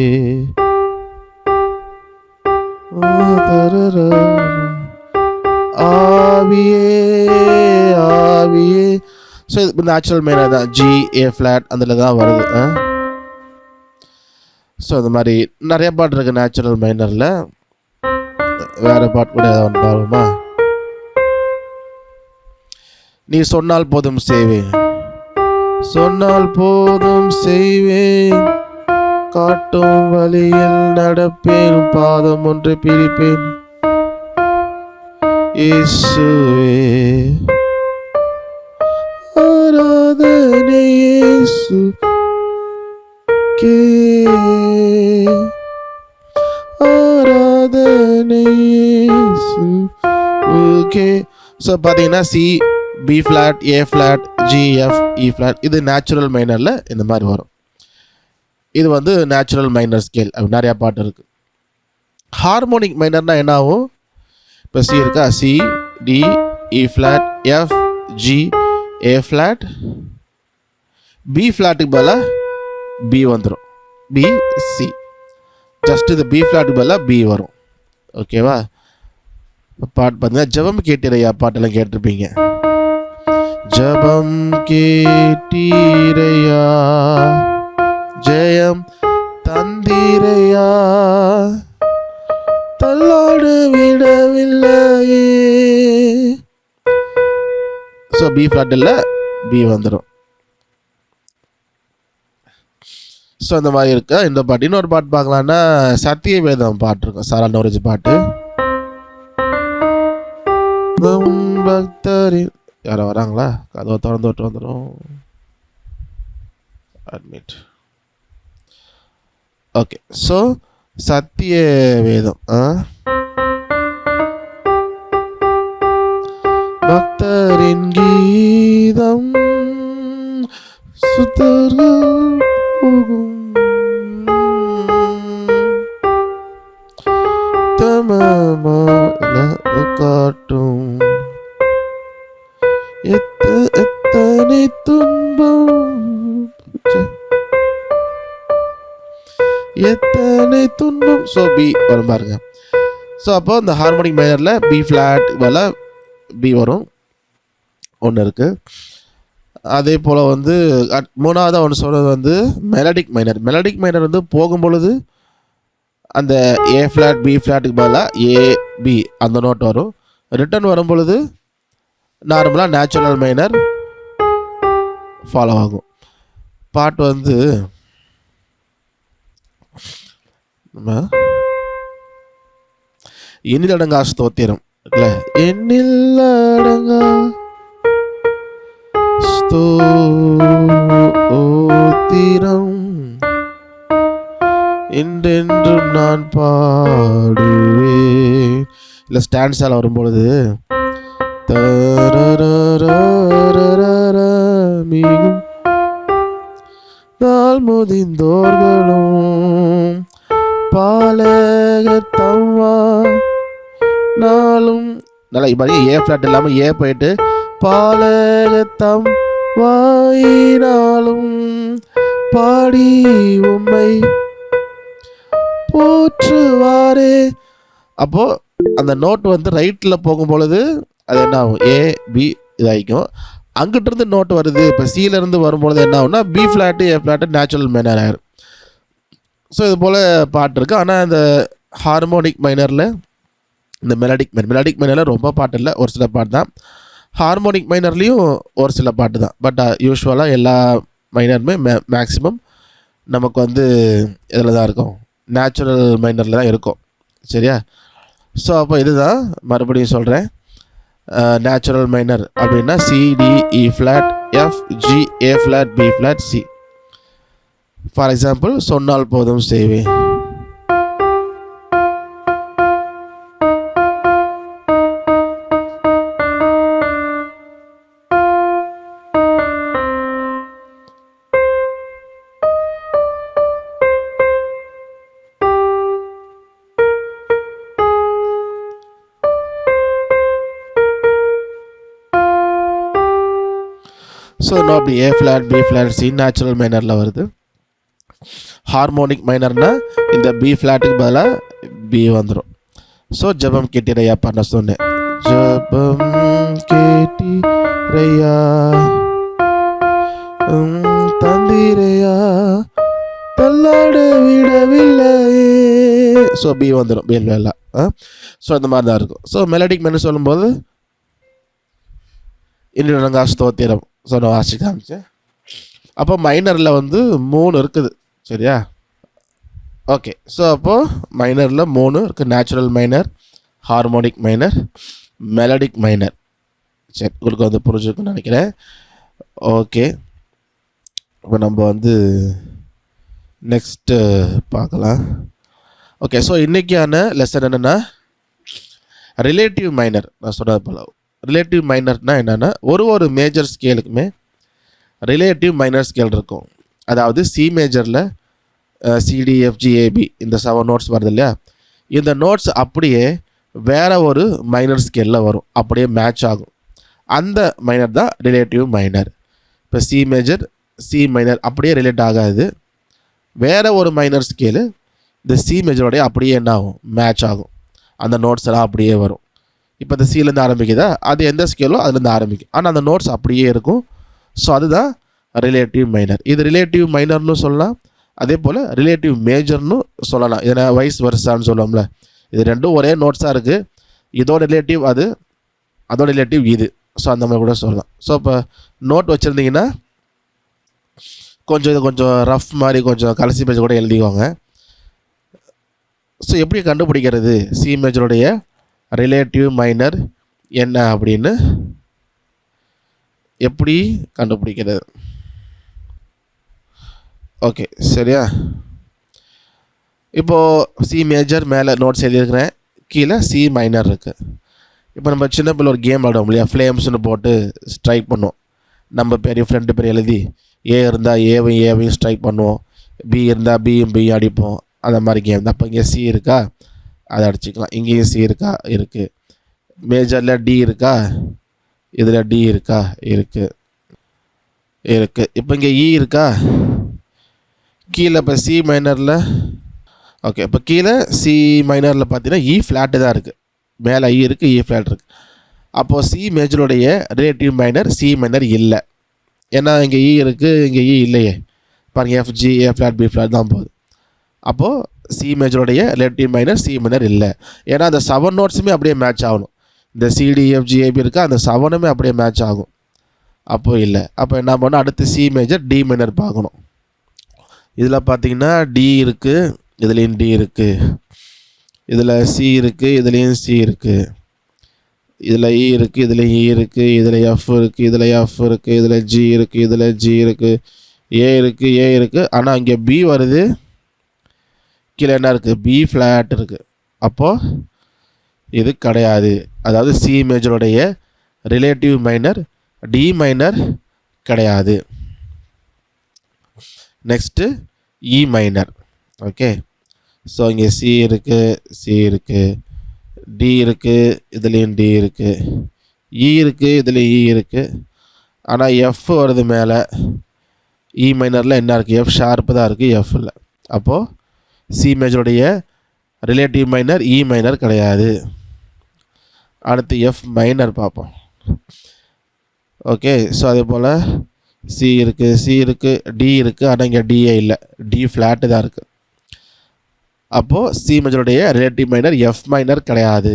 ஆவியே ஆவியே. ஸோ இது நேச்சுரல் மைனர் தான், ஜி ஏ ஃப்ளாட் அதில் தான் வருது. ஸோ இந்த மாதிரி நிறைய பாட்டு இருக்குது நேச்சுரல் மைனரில். வேறு பாட்டு கூட ஏதாவது ஒன்று பாருமா? நீ சொன்னால் போதும் செய்வேன், சொன்னால் போதும் செய்வேன், காட்டும் வழியில் நடப்பேன், பாதம் ஒன்றை பிரிப்பேன், இயேசுவே ஆராதனை இயேசுக்கே, ஆராதனை இயேசுக்கே. ஸோ பார்த்தீங்கன்னா C B flat A flat G F E flat இது நேச்சுரல் மைனரில் இந்த மாதிரி வரும். இது வந்து நேச்சுரல் மைனர் ஸ்கேல். அப்படி நிறையா பாட்டு இருக்குது. ஹார்மோனிக் மைனர்னால் என்ன ஆகும்? இப்போ சி இருக்கா, C D E flat F G A flat, B ஃப்ளாட்டுக்கு பதிலாக பி வந்துடும், பி சி. ஜஸ்ட் இது பி ஃப்ளாட்டுக்கு பதிலாக பி வரும். ஓகேவா? பாட்டு பார்த்தீங்கன்னா ஜெபம் கேட்டீரையா பாட்டெல்லாம் கேட்டிருப்பீங்க. ஜெபம் கேட்டீரையா, ஜெயம் தந்தீரையா, தள்ளாடு விடவில்லையே. ஸோ பி ஃப்ளாட் இல்லை, பி வந்துடும். ஸோ இந்த மாதிரி இருக்கா இந்த பாட்டு. இன்னொரு பாட்டு பார்க்கலான்னா சத்திய வேதம் பாட்டு இருக்கும், சாரா நவரேஜ் பாட்டு. பக்தரின் யாரோ வராங்களா? கதவை திறந்து விட்டு வந்துடும். அட்மிட். ஓகே, ஸோ சத்திய வேதம் பக்தரின் கீதம் சுத்தர்கள் போகும் தம காட்டும் எத்தனை துன்பம், எத்தனை துன்பம். ஸோ பி வரும் பாருங்க. ஸோ அப்போ இந்த ஹார்மோனிக் மைனரில் பி ஃப்ளாட் மேலே பி வரும், ஒன்று இருக்குது. அதே போல் வந்து மூணாவதாக ஒன்று சொல்கிறது வந்து மெலடிக் மைனர். மெலடிக் மைனர் வந்து போகும்பொழுது அந்த ஏ ஃப்ளாட் பி ஃப்ளாட்டுக்கு பதிலாக ஏ பி அந்த நோட் வரும். ரிட்டர்ன் வரும் பொழுது நார்மலாக நேச்சுரல் மைனர் ஃபாலோ ஆகும். பாட்டு வந்து நம்ம எண்ணில் அடங்கா ஸ்தோத்திரம் இருக்குல்ல, எண்ணில் அடங்கா ஸ்தோத்திரம் என்றென்றும் நான் பாடுவேன். இல்லை ஸ்டாண்ட்ஸால் வரும்பொழுது மிகும் நாள் முதிந்தோர்களும் பாலகத்தம்மா நாளும் நல்லா மாதிரி ஏ ஃப்ளாட் இல்லாமல் ஏ போயிட்டு பாலகத்தம் வாயினாலும் பாடி உம்மை போற்றுவாரே. அப்போ அந்த நோட் வந்து ரைட்டில் போகும் பொழுது அது என்ன ஆகும், ஏ பி இதாகிக்கும். அங்கிட்ட இருந்து நோட் வருது, இப்போ சியிலேருந்து வரும்பொழுது என்ன ஆகும்னா B flat A flat natural minor ஆயிரும். ஸோ இது போல் பாட்டு இருக்குது. ஆனால் இந்த ஹார்மோனிக் மைனரில் இந்த மெலடிக் மைனரில் ரொம்ப பாட்டு இல்லை, ஒரு சில பாட்டு தான். ஹார்மோனிக் மைனர்லேயும் ஒரு சில பாட்டு தான். பட் யூஸ்வலாக எல்லா மைனருமே மேக்ஸிமம் நமக்கு வந்து இதில் தான் இருக்கும், நேச்சுரல் மைனரில் தான் இருக்கும். சரியா? ஸோ அப்போ இதுதான் மறுபடியும் சொல்கிறேன். நேச்சுரல் மைனர் அப்படின்னா C D E flat F G A flat B flat C. For example சொன்னால் போதும் செய்வேன். ஸோ இன்னும் அப்படி A flat B flat C natural மைனரில் வருது. ஹார்மோனிக் மைனர்னால் இந்த பி ஃப்ளாட்டுக்கு பதிலாக பி வந்துடும். ஸோ ஜபம் கேட்டிரையா பண்ண சொன்னேன். ஜபம் கேட்டிரையா தந்திரையா தள்ளாட விடவில்லையே. ஸோ பி வந்துடும், பி எல்லாம். ஸோ இந்த மாதிரி தான் இருக்கும். ஸோ மெலடிக் மைனர் சொல்லும்போது இன்னொரு ஸ்தோத்திரம் ஸோ நான் வாசி காமிச்சேன். அப்போ மைனரில் வந்து 3 இருக்குது. சரியா? ஓகே. ஸோ அப்போது மைனரில் 3 இருக்குது, natural minor, harmonic minor, melodic minor. சரி, உங்களுக்கு வந்து புரிஞ்சுருக்குன்னு நினைக்கிறேன். ஓகே, இப்போ நம்ம வந்து நெக்ஸ்ட்டு பார்க்கலாம். ஓகே, ஸோ இன்றைக்கான லெசன் என்னென்னா ரிலேட்டிவ் மைனர். நான் சொன்னது போல் ரிலேட்டிவ் மைனர்னால் என்னென்னா ஒரு மேஜர் ஸ்கேலுக்குமே ரிலேட்டிவ் மைனர் ஸ்கேல் இருக்கும். அதாவது சி மேஜரில் சிடிஎஃப்ஜிஏபி இந்த 7 நோட்ஸ் வருது இல்லையா, இந்த நோட்ஸ் அப்படியே வேறு ஒரு மைனர் ஸ்கேலில் வரும், அப்படியே மேட்ச் ஆகும். அந்த மைனர் தான் ரிலேட்டிவ் மைனர். இப்போ சி மேஜர் சி மைனர் அப்படியே ரிலேட் ஆகாது, வேறு ஒரு மைனர் ஸ்கேலு இந்த சி மேஜரோடைய அப்படியே என்ன ஆகும், மேட்ச் ஆகும். அந்த நோட்ஸ் எல்லாம் அப்படியே வரும். இப்போ இந்த சிலேருந்து ஆரம்பிக்குதா, அது எந்த ஸ்கேலோ அதுலேருந்து ஆரம்பிக்கும், ஆனால் அந்த நோட்ஸ் அப்படியே இருக்கும். ஸோ அதுதான் ரிலேட்டிவ் மைனர். இது ரிலேட்டிவ் மைனர்னு சொல்லலாம், அதே போல் ரிலேட்டிவ் மேஜர்னு சொல்லலாம். ஏன்னா வைஸ் வர்சான்னு சொல்லுவோம்ல, இது ரெண்டும் ஒரே நோட்ஸாக இருக்குது, இதோட ரிலேட்டிவ் அது, அதோட ரிலேட்டிவ் இது. ஸோ அந்த மாதிரி கூட சொல்லலாம். ஸோ இப்போ நோட் வச்சுருந்தீங்கன்னா கொஞ்சம் ரஃப் மாதிரி கொஞ்சம் கடைசி பேஜ் கூட எழுதிக்கோங்க. ஸோ எப்படி கண்டுபிடிக்கிறது சி மேஜருடைய ரிலேட்டிவ் மைனர் என்ன அப்படின்னு எப்படி கண்டுபிடிக்கிறது? ஓகே, சரியா? இப்போது சி மேஜர் மேலே நோட்ஸ் எழுதியிருக்கிறேன், கீழே சி மைனர் இருக்குது. இப்போ நம்ம சின்ன பிள்ளை ஒரு கேம் விளாடுவோம் இல்லையா, ஃப்ளேம்ஸ்னு போட்டு ஸ்ட்ரைக் பண்ணுவோம். நம்ம பெரிய ஃப்ரெண்டு பேர் எழுதி ஏ இருந்தால் ஏவையும் ஸ்ட்ரைக் பண்ணுவோம், பி இருந்தால் பியும் அடிப்போம். அந்த மாதிரி கேம் தான். அப்போ இங்கே சி இருக்கா, அதை அடிச்சுக்கலாம். இங்கேயும் சி இருக்கா? இருக்குது. மேஜரில் டி இருக்கா? இதில் டி இருக்கா? இருக்குது. இப்போ இங்கே இ இருக்கா? கீழே இப்போ சி மைனரில் ஓகே. இப்போ கீழே சி மைனரில் பார்த்தீங்கன்னா இ ஃப்ளாட்டு தான் இருக்குது. மேலே இ இருக்குது, இ ஃப்ளாட் இருக்குது. அப்போது சி மேஜருடைய ரிலேட்டிவ் மைனர் சி மைனர் இல்லை. ஏன்னா இங்கே இ இருக்குது, இங்கே இ இல்லையே. பாருங்கள், F G A flat B flat தான் போகுது. அப்போது சி மேஜருடைய ரிலேட்டிவ் மைனர் சி மைனர் இல்லை. ஏன்னா அந்த 7 நோட்ஸுமே அப்படியே மேட்ச் ஆகணும். இந்த சிடிஎஃப்ஜிஏபி இருக்கா, அந்த 7மே அப்படியே மேட்ச் ஆகும். அப்போது இல்லை. அப்போ என்ன பண்ணணும், அடுத்து சி மேஜர் டி மைனர் பார்க்கணும். இதில் பார்த்தீங்கன்னா டி இருக்குது, இதுலேயும் டி இருக்குது, இதில் சி இருக்குது, இதுலேயும் சி இருக்குது, இதில் இ இருக்குது, இதில் இ இருக்குது, இதில் எஃப் இருக்குது, இதில் எஃப் இருக்குது, இதில் ஜி இருக்குது, இதில் ஜி இருக்குது, ஏ இருக்குது, ஏ இருக்குது. ஆனால் இங்கே பி வருது, கீழே என்ன இருக்குது? பி ஃப்ளாட் இருக்குது. அப்போது இது கிடையாது. அதாவது சி மேஜருடைய ரிலேட்டிவ் மைனர் டி மைனர் கிடையாது. Next E minor. Okay. So இங்கே சி இருக்குது, சி இருக்குது, டி இருக்குது, இதுலேயும் டி இருக்குது, இ இருக்குது, இதுலேயும் இ இருக்குது. ஆனால் எஃப் வருது மேலே. இ மைனரில் என்ன இருக்குது? எஃப் ஷார்ப்பு தான் இருக்குது, எஃப் இல்லை. அப்போது சி மேஜருடைய ரிலேட்டிவ் மைனர் இ மைனர் கிடையாது. அடுத்து எஃப் மைனர் பார்ப்போம். ஓகே. ஸோ அதே போல் சி இருக்குது, சி இருக்குது, டி இருக்குது, ஆனால் இங்கே டிஏ இல்லை, டி ஃப்ளாட்டு தான் இருக்குது. அப்போது சி மேஜருடைய ரிலேட்டிவ் மைனர் எஃப் மைனர் கிடையாது.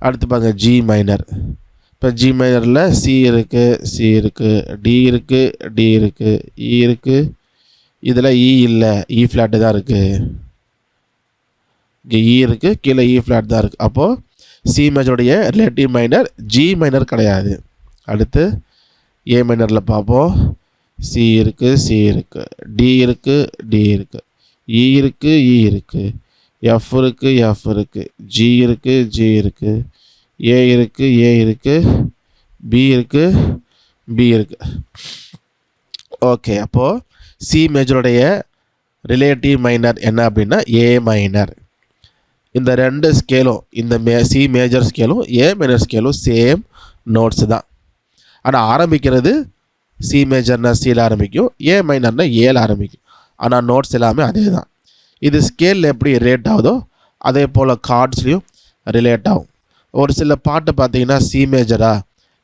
அடுத்து பாருங்க, ஜி மைனர். இப்போ ஜி மைனரில் சி இருக்குது, சி இருக்குது, டி இருக்குது, டி இருக்குது, இ இருக்குது, இதில் இ இல்லை, இ ஃப்ளாட்டு தான் இருக்குது. இங்கே இ இருக்குது, கீழே இ ஃப்ளாட் தான் இருக்குது. அப்போது சி மேஜருடைய ரிலேட்டிவ் மைனர் ஜி மைனர் கிடையாது. அடுத்து ஏ மைனரில் பார்ப்போம். சி இருக்குது, சி இருக்குது, டி இருக்குது, டி இருக்குது, இ இருக்குது, இ இருக்குது, எஃப் இருக்குது, எஃப் இருக்குது, ஜி இருக்குது, ஜி இருக்குது, ஏ இருக்குது, ஏ இருக்குது, பி இருக்குது, பி இருக்குது. ஓகே. அப்போது சி மேஜருடைய ரிலேட்டிவ் மைனர் என்ன அப்படின்னா ஏ மைனர். இந்த ரெண்டு ஸ்கேலும், இந்த சி மேஜர் ஸ்கேலும் ஏ மைனர் ஸ்கேலும் சேம் நோட்ஸு தான். ஆனால் ஆரம்பிக்கிறது சி மேஜர்னா சியில் ஆரம்பிக்கும், ஏ மைனர்னா ஏல ஆரம்பிக்கும். ஆனால் நோட்ஸ் எல்லாமே அதே தான். இது ஸ்கேலில் எப்படி ரிலேட் ஆகுதோ அதே போல் கார்ட்ஸ்லேயும் ரிலேட் ஆகும். ஒரு சில பாட்டு பார்த்தீங்கன்னா சி மேஜரா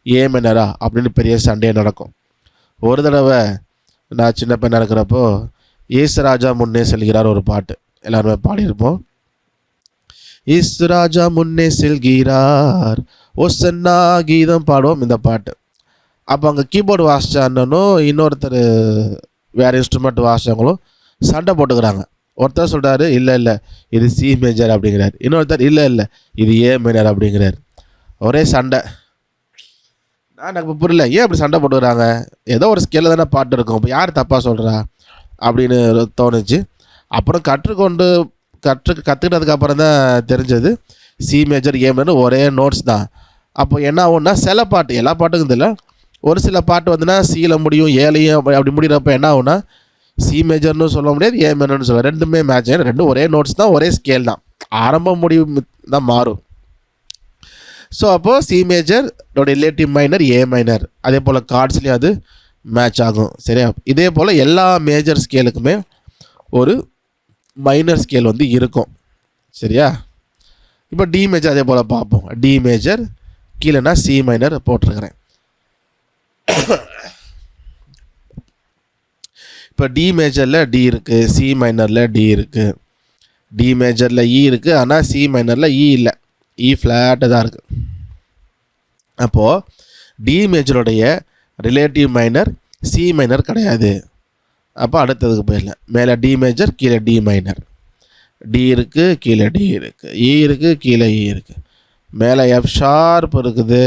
ஏ மைனரா அப்படின்னு பெரிய சண்டே நடக்கும். ஒரு தடவை நான் சின்ன பையனாக இருக்கிறப்போ ஈஸ்வராஜா முன்னே செல்கிறார் ஒரு பாட்டு எல்லாருமே பாடியிருப்போம். ஈஸ்வராஜா முன்னே செல்கிறார் ஒசன்னா கீதம் பாடுவோம் இந்த பாட்டு. அப்போ அங்கே கீபோர்டு வாசிச்சானும் இன்னொருத்தர் வேறு இன்ஸ்ட்ருமெண்ட் வாசித்தவங்களும் சண்டை போட்டுக்கிறாங்க. ஒருத்தர் சொல்கிறாரு இல்லை இல்லை இது சி மேஜர் அப்படிங்கிறார், இன்னொருத்தர் இல்லை இல்லை இது ஏ மைனர் அப்படிங்கிறார். ஒரே சண்டை. எனக்கு இப்போ புரியல, ஏன் அப்படி சண்டை போட்டுக்கிறாங்க? ஏதோ ஒரு ஸ்கேலில் தானே பாட்டு இருக்கும், இப்போ யார் தப்பாக சொல்கிறா அப்படின்னு தோணுச்சு. அப்புறம் கற்றுக்கிட்டதுக்கு அப்புறம் தான் தெரிஞ்சது சி மேஜர் ஏ மைனர் ஒரே நோட்ஸ் தான். அப்போ என்ன ஆகும்னா சில பாட்டு, எல்லா பாட்டுக்கும் தெரியல, ஒரு சில பாட்டு வந்துன்னா சியில் முடியும், ஏலையும் அப்படி முடிகிறப்ப என்ன ஆகுனா சி மேஜர்னு சொல்ல முடியாது, ஏ மைனர்னு சொல்ல, ரெண்டுமே மேட்ச் ஆகும். ரெண்டும் ஒரே நோட்ஸ் தான், ஒரே ஸ்கேல் தான், ஆரம்ப முடிவு தான் மாறும். ஸோ அப்போது சி மேஜர் ரிலேட்டிவ் மைனர் ஏ மைனர், அதே போல் கார்ட்ஸ்லேயும் அது மேட்ச் ஆகும். சரியா? இதே போல் எல்லா மேஜர் ஸ்கேலுக்குமே ஒரு மைனர் ஸ்கேல் வந்து இருக்கும். சரியா? இப்போ டி மேஜர் அதே போல் பார்ப்போம். டி மேஜர் கீழேனா சி மைனர் போட்டிருக்கிறேன். இப்போ டி மேஜரில் டி இருக்குது, சி மைனரில் டி இருக்குது, டி மேஜரில் இ இருக்குது, ஆனால் சி மைனரில் இ இல்லை, இ ஃப்ளாட்டு தான் இருக்குது. அப்போது டி மேஜருடைய ரிலேட்டிவ் மைனர் சி மைனர் கிடையாது. அப்போ அடுத்ததுக்கு போயிடலாம். மேலே டி மேஜர், கீழே டி மைனர். டி இருக்குது, கீழே டி இருக்குது, இ இருக்குது, கீழே இ இருக்குது, மேலே எஃப் ஷார்ப் இருக்குது,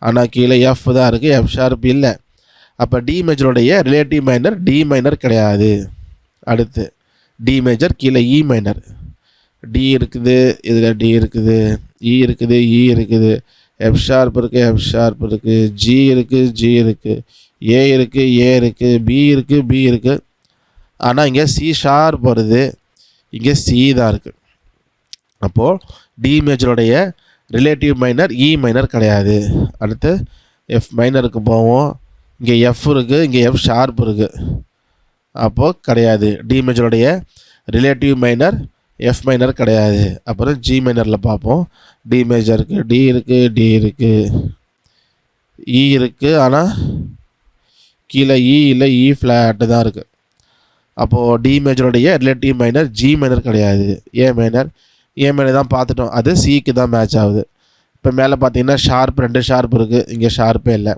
ஆனால் கீழே எஃப் தான் இருக்குது, எஃப் ஷார்ப் இல்லை. அப்போ டி மேஜருடைய ரிலேட்டிவ் மைனர் டி மைனர் கிடையாது. அடுத்து டி மேஜர், கீழே இ மைனர். டி இருக்குது, இதில் டி இருக்குது, இ இருக்குது, இ இருக்குது, எஃப் ஷார்ப் இருக்குது, எஃப் ஷார்ப் இருக்குது, ஜி இருக்குது, ஜி இருக்குது, ஏ இருக்குது, ஏ இருக்குது, பி இருக்குது, பி இருக்குது. ஆனால் இங்கே சி ஷார்ப் வருது, இங்கே சி தான் இருக்குது. அப்போது டி மேஜருடைய ரிலேட்டிவ் மைனர் இ மைனர் கிடையாது. அடுத்து எஃப் மைனருக்கு போவோம். இங்கே எஃப் இருக்குது, இங்கே எஃப் ஷார்ப் இருக்குது. அப்போது கிடையாது. டி மேஜருடைய ரிலேட்டிவ் மைனர் எஃப் மைனர் கிடையாது. அப்புறம் ஜி மைனரில் பார்ப்போம். டி மேஜருக்கு டி இருக்குது, டி இருக்குது, இ இருக்குது, ஆனால் கீழே இ இல்லை, இ ஃப்ளாட்டு தான் இருக்குது. அப்போது டி மேஜருடைய ரிலேட்டிவ் மைனர் ஜி மைனர் கிடையாது. ஏ மைனர் தான் பார்த்துட்டோம், அது சிக்கு தான் மேட்ச் ஆகுது. இப்போ மேலே பார்த்தீங்கன்னா ஷார்ப் 2 ஷார்ப் இருக்குது, இங்கே ஷார்ப்பே இல்லை.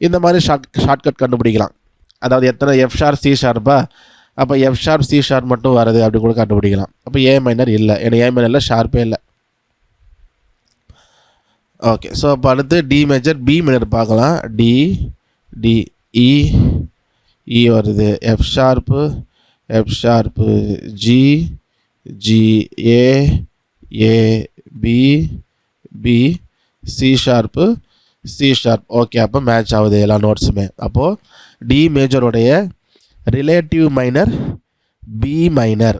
இந்த மாதிரி ஷார்ட்கட் கண்டுபிடிக்கலாம். அதாவது எத்தனை எஃப் ஷார்ப் சி ஷார்ப்பா, அப்போ எஃப் ஷார்ப் சி ஷார்ப் மட்டும் வருது அப்படி கூட கண்டுபிடிக்கலாம். அப்போ ஏ மைனர் இல்லை, ஏன்னா ஏ மைனரில் ஷார்ப்பே இல்லை. ஓகே, ஸோ அப்போ அடுத்து டி மேஜர் பி மைனர் பார்க்கலாம். டி டி இ இ வருது, F sharp G G A A B B C sharp. Okay, அப்போ மேட்ச் ஆகுது எல்லா நோட்ஸுமே. அப்போது டி மேஜருடைய ரிலேட்டிவ் மைனர் பி மைனர்.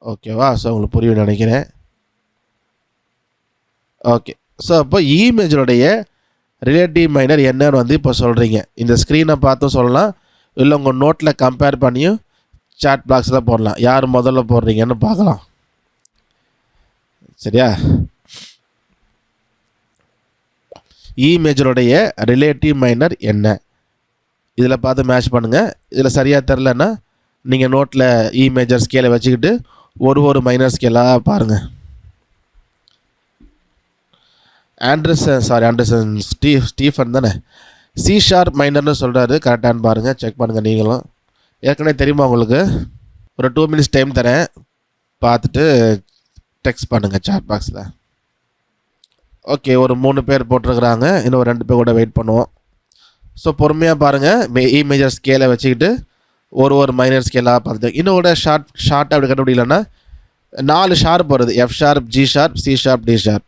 ஓகேவா? ஸோ உங்களுக்கு புரியும் நினைக்கிறேன். ஓகே, ஸோ அப்போ இ மேஜருடைய ரிலேட்டிவ் மைனர் என்னன்னு வந்து இப்போ சொல்கிறீங்க. இந்த ஸ்க்ரீனை பார்த்தும் சொல்லலாம், இல்லை உங்கள் நோட்டில் கம்பேர் பண்ணியும் சாட் பாக்ஸில் போடலாம். யார் முதல்ல போடுறீங்கன்னு பார்க்கலாம். சரியா? இ மேஜருடைய ரிலேட்டிவ் மைனர் என்ன, இதில் பார்த்து மேட்ச் பண்ணுங்கள். இதில் சரியாக தெரிலன்னா நீங்கள் நோட்டில் இ மேஜர் ஸ்கேலை வச்சுக்கிட்டு ஒரு மைனர் ஸ்கேலாக பாருங்கள். ஆண்டர்சன் ஸ்டீஃபன் தானே சி ஷார்ப் மைனர்னு சொல்கிறாரு. கரெக்டானு பாருங்கள், செக் பண்ணுங்கள். நீங்களும் ஏற்கனவே தெரியுமா உங்களுக்கு? ஒரு 2 மினிட்ஸ் டைம் தரேன், பார்த்துட்டு டெக்ஸ்ட் பண்ணுங்கள் சாட் பாக்ஸில். ஓகே, ஒரு 3 பேர் போட்டிருக்கிறாங்க, இன்னும் 2 பேர் கூட வெயிட் பண்ணுவோம். ஸோ பொறுமையாக பாருங்கள். இ மேஜர் ஸ்கேலை வச்சுக்கிட்டு ஒரு மைனர் ஸ்கேலாக பார்த்துட்டு இன்னும் கூட ஷார்ட்டாக அப்படி கண்டுபிடிக்கலன்னா 4 ஷார்ப் வருது. F sharp, G sharp, C sharp, D sharp.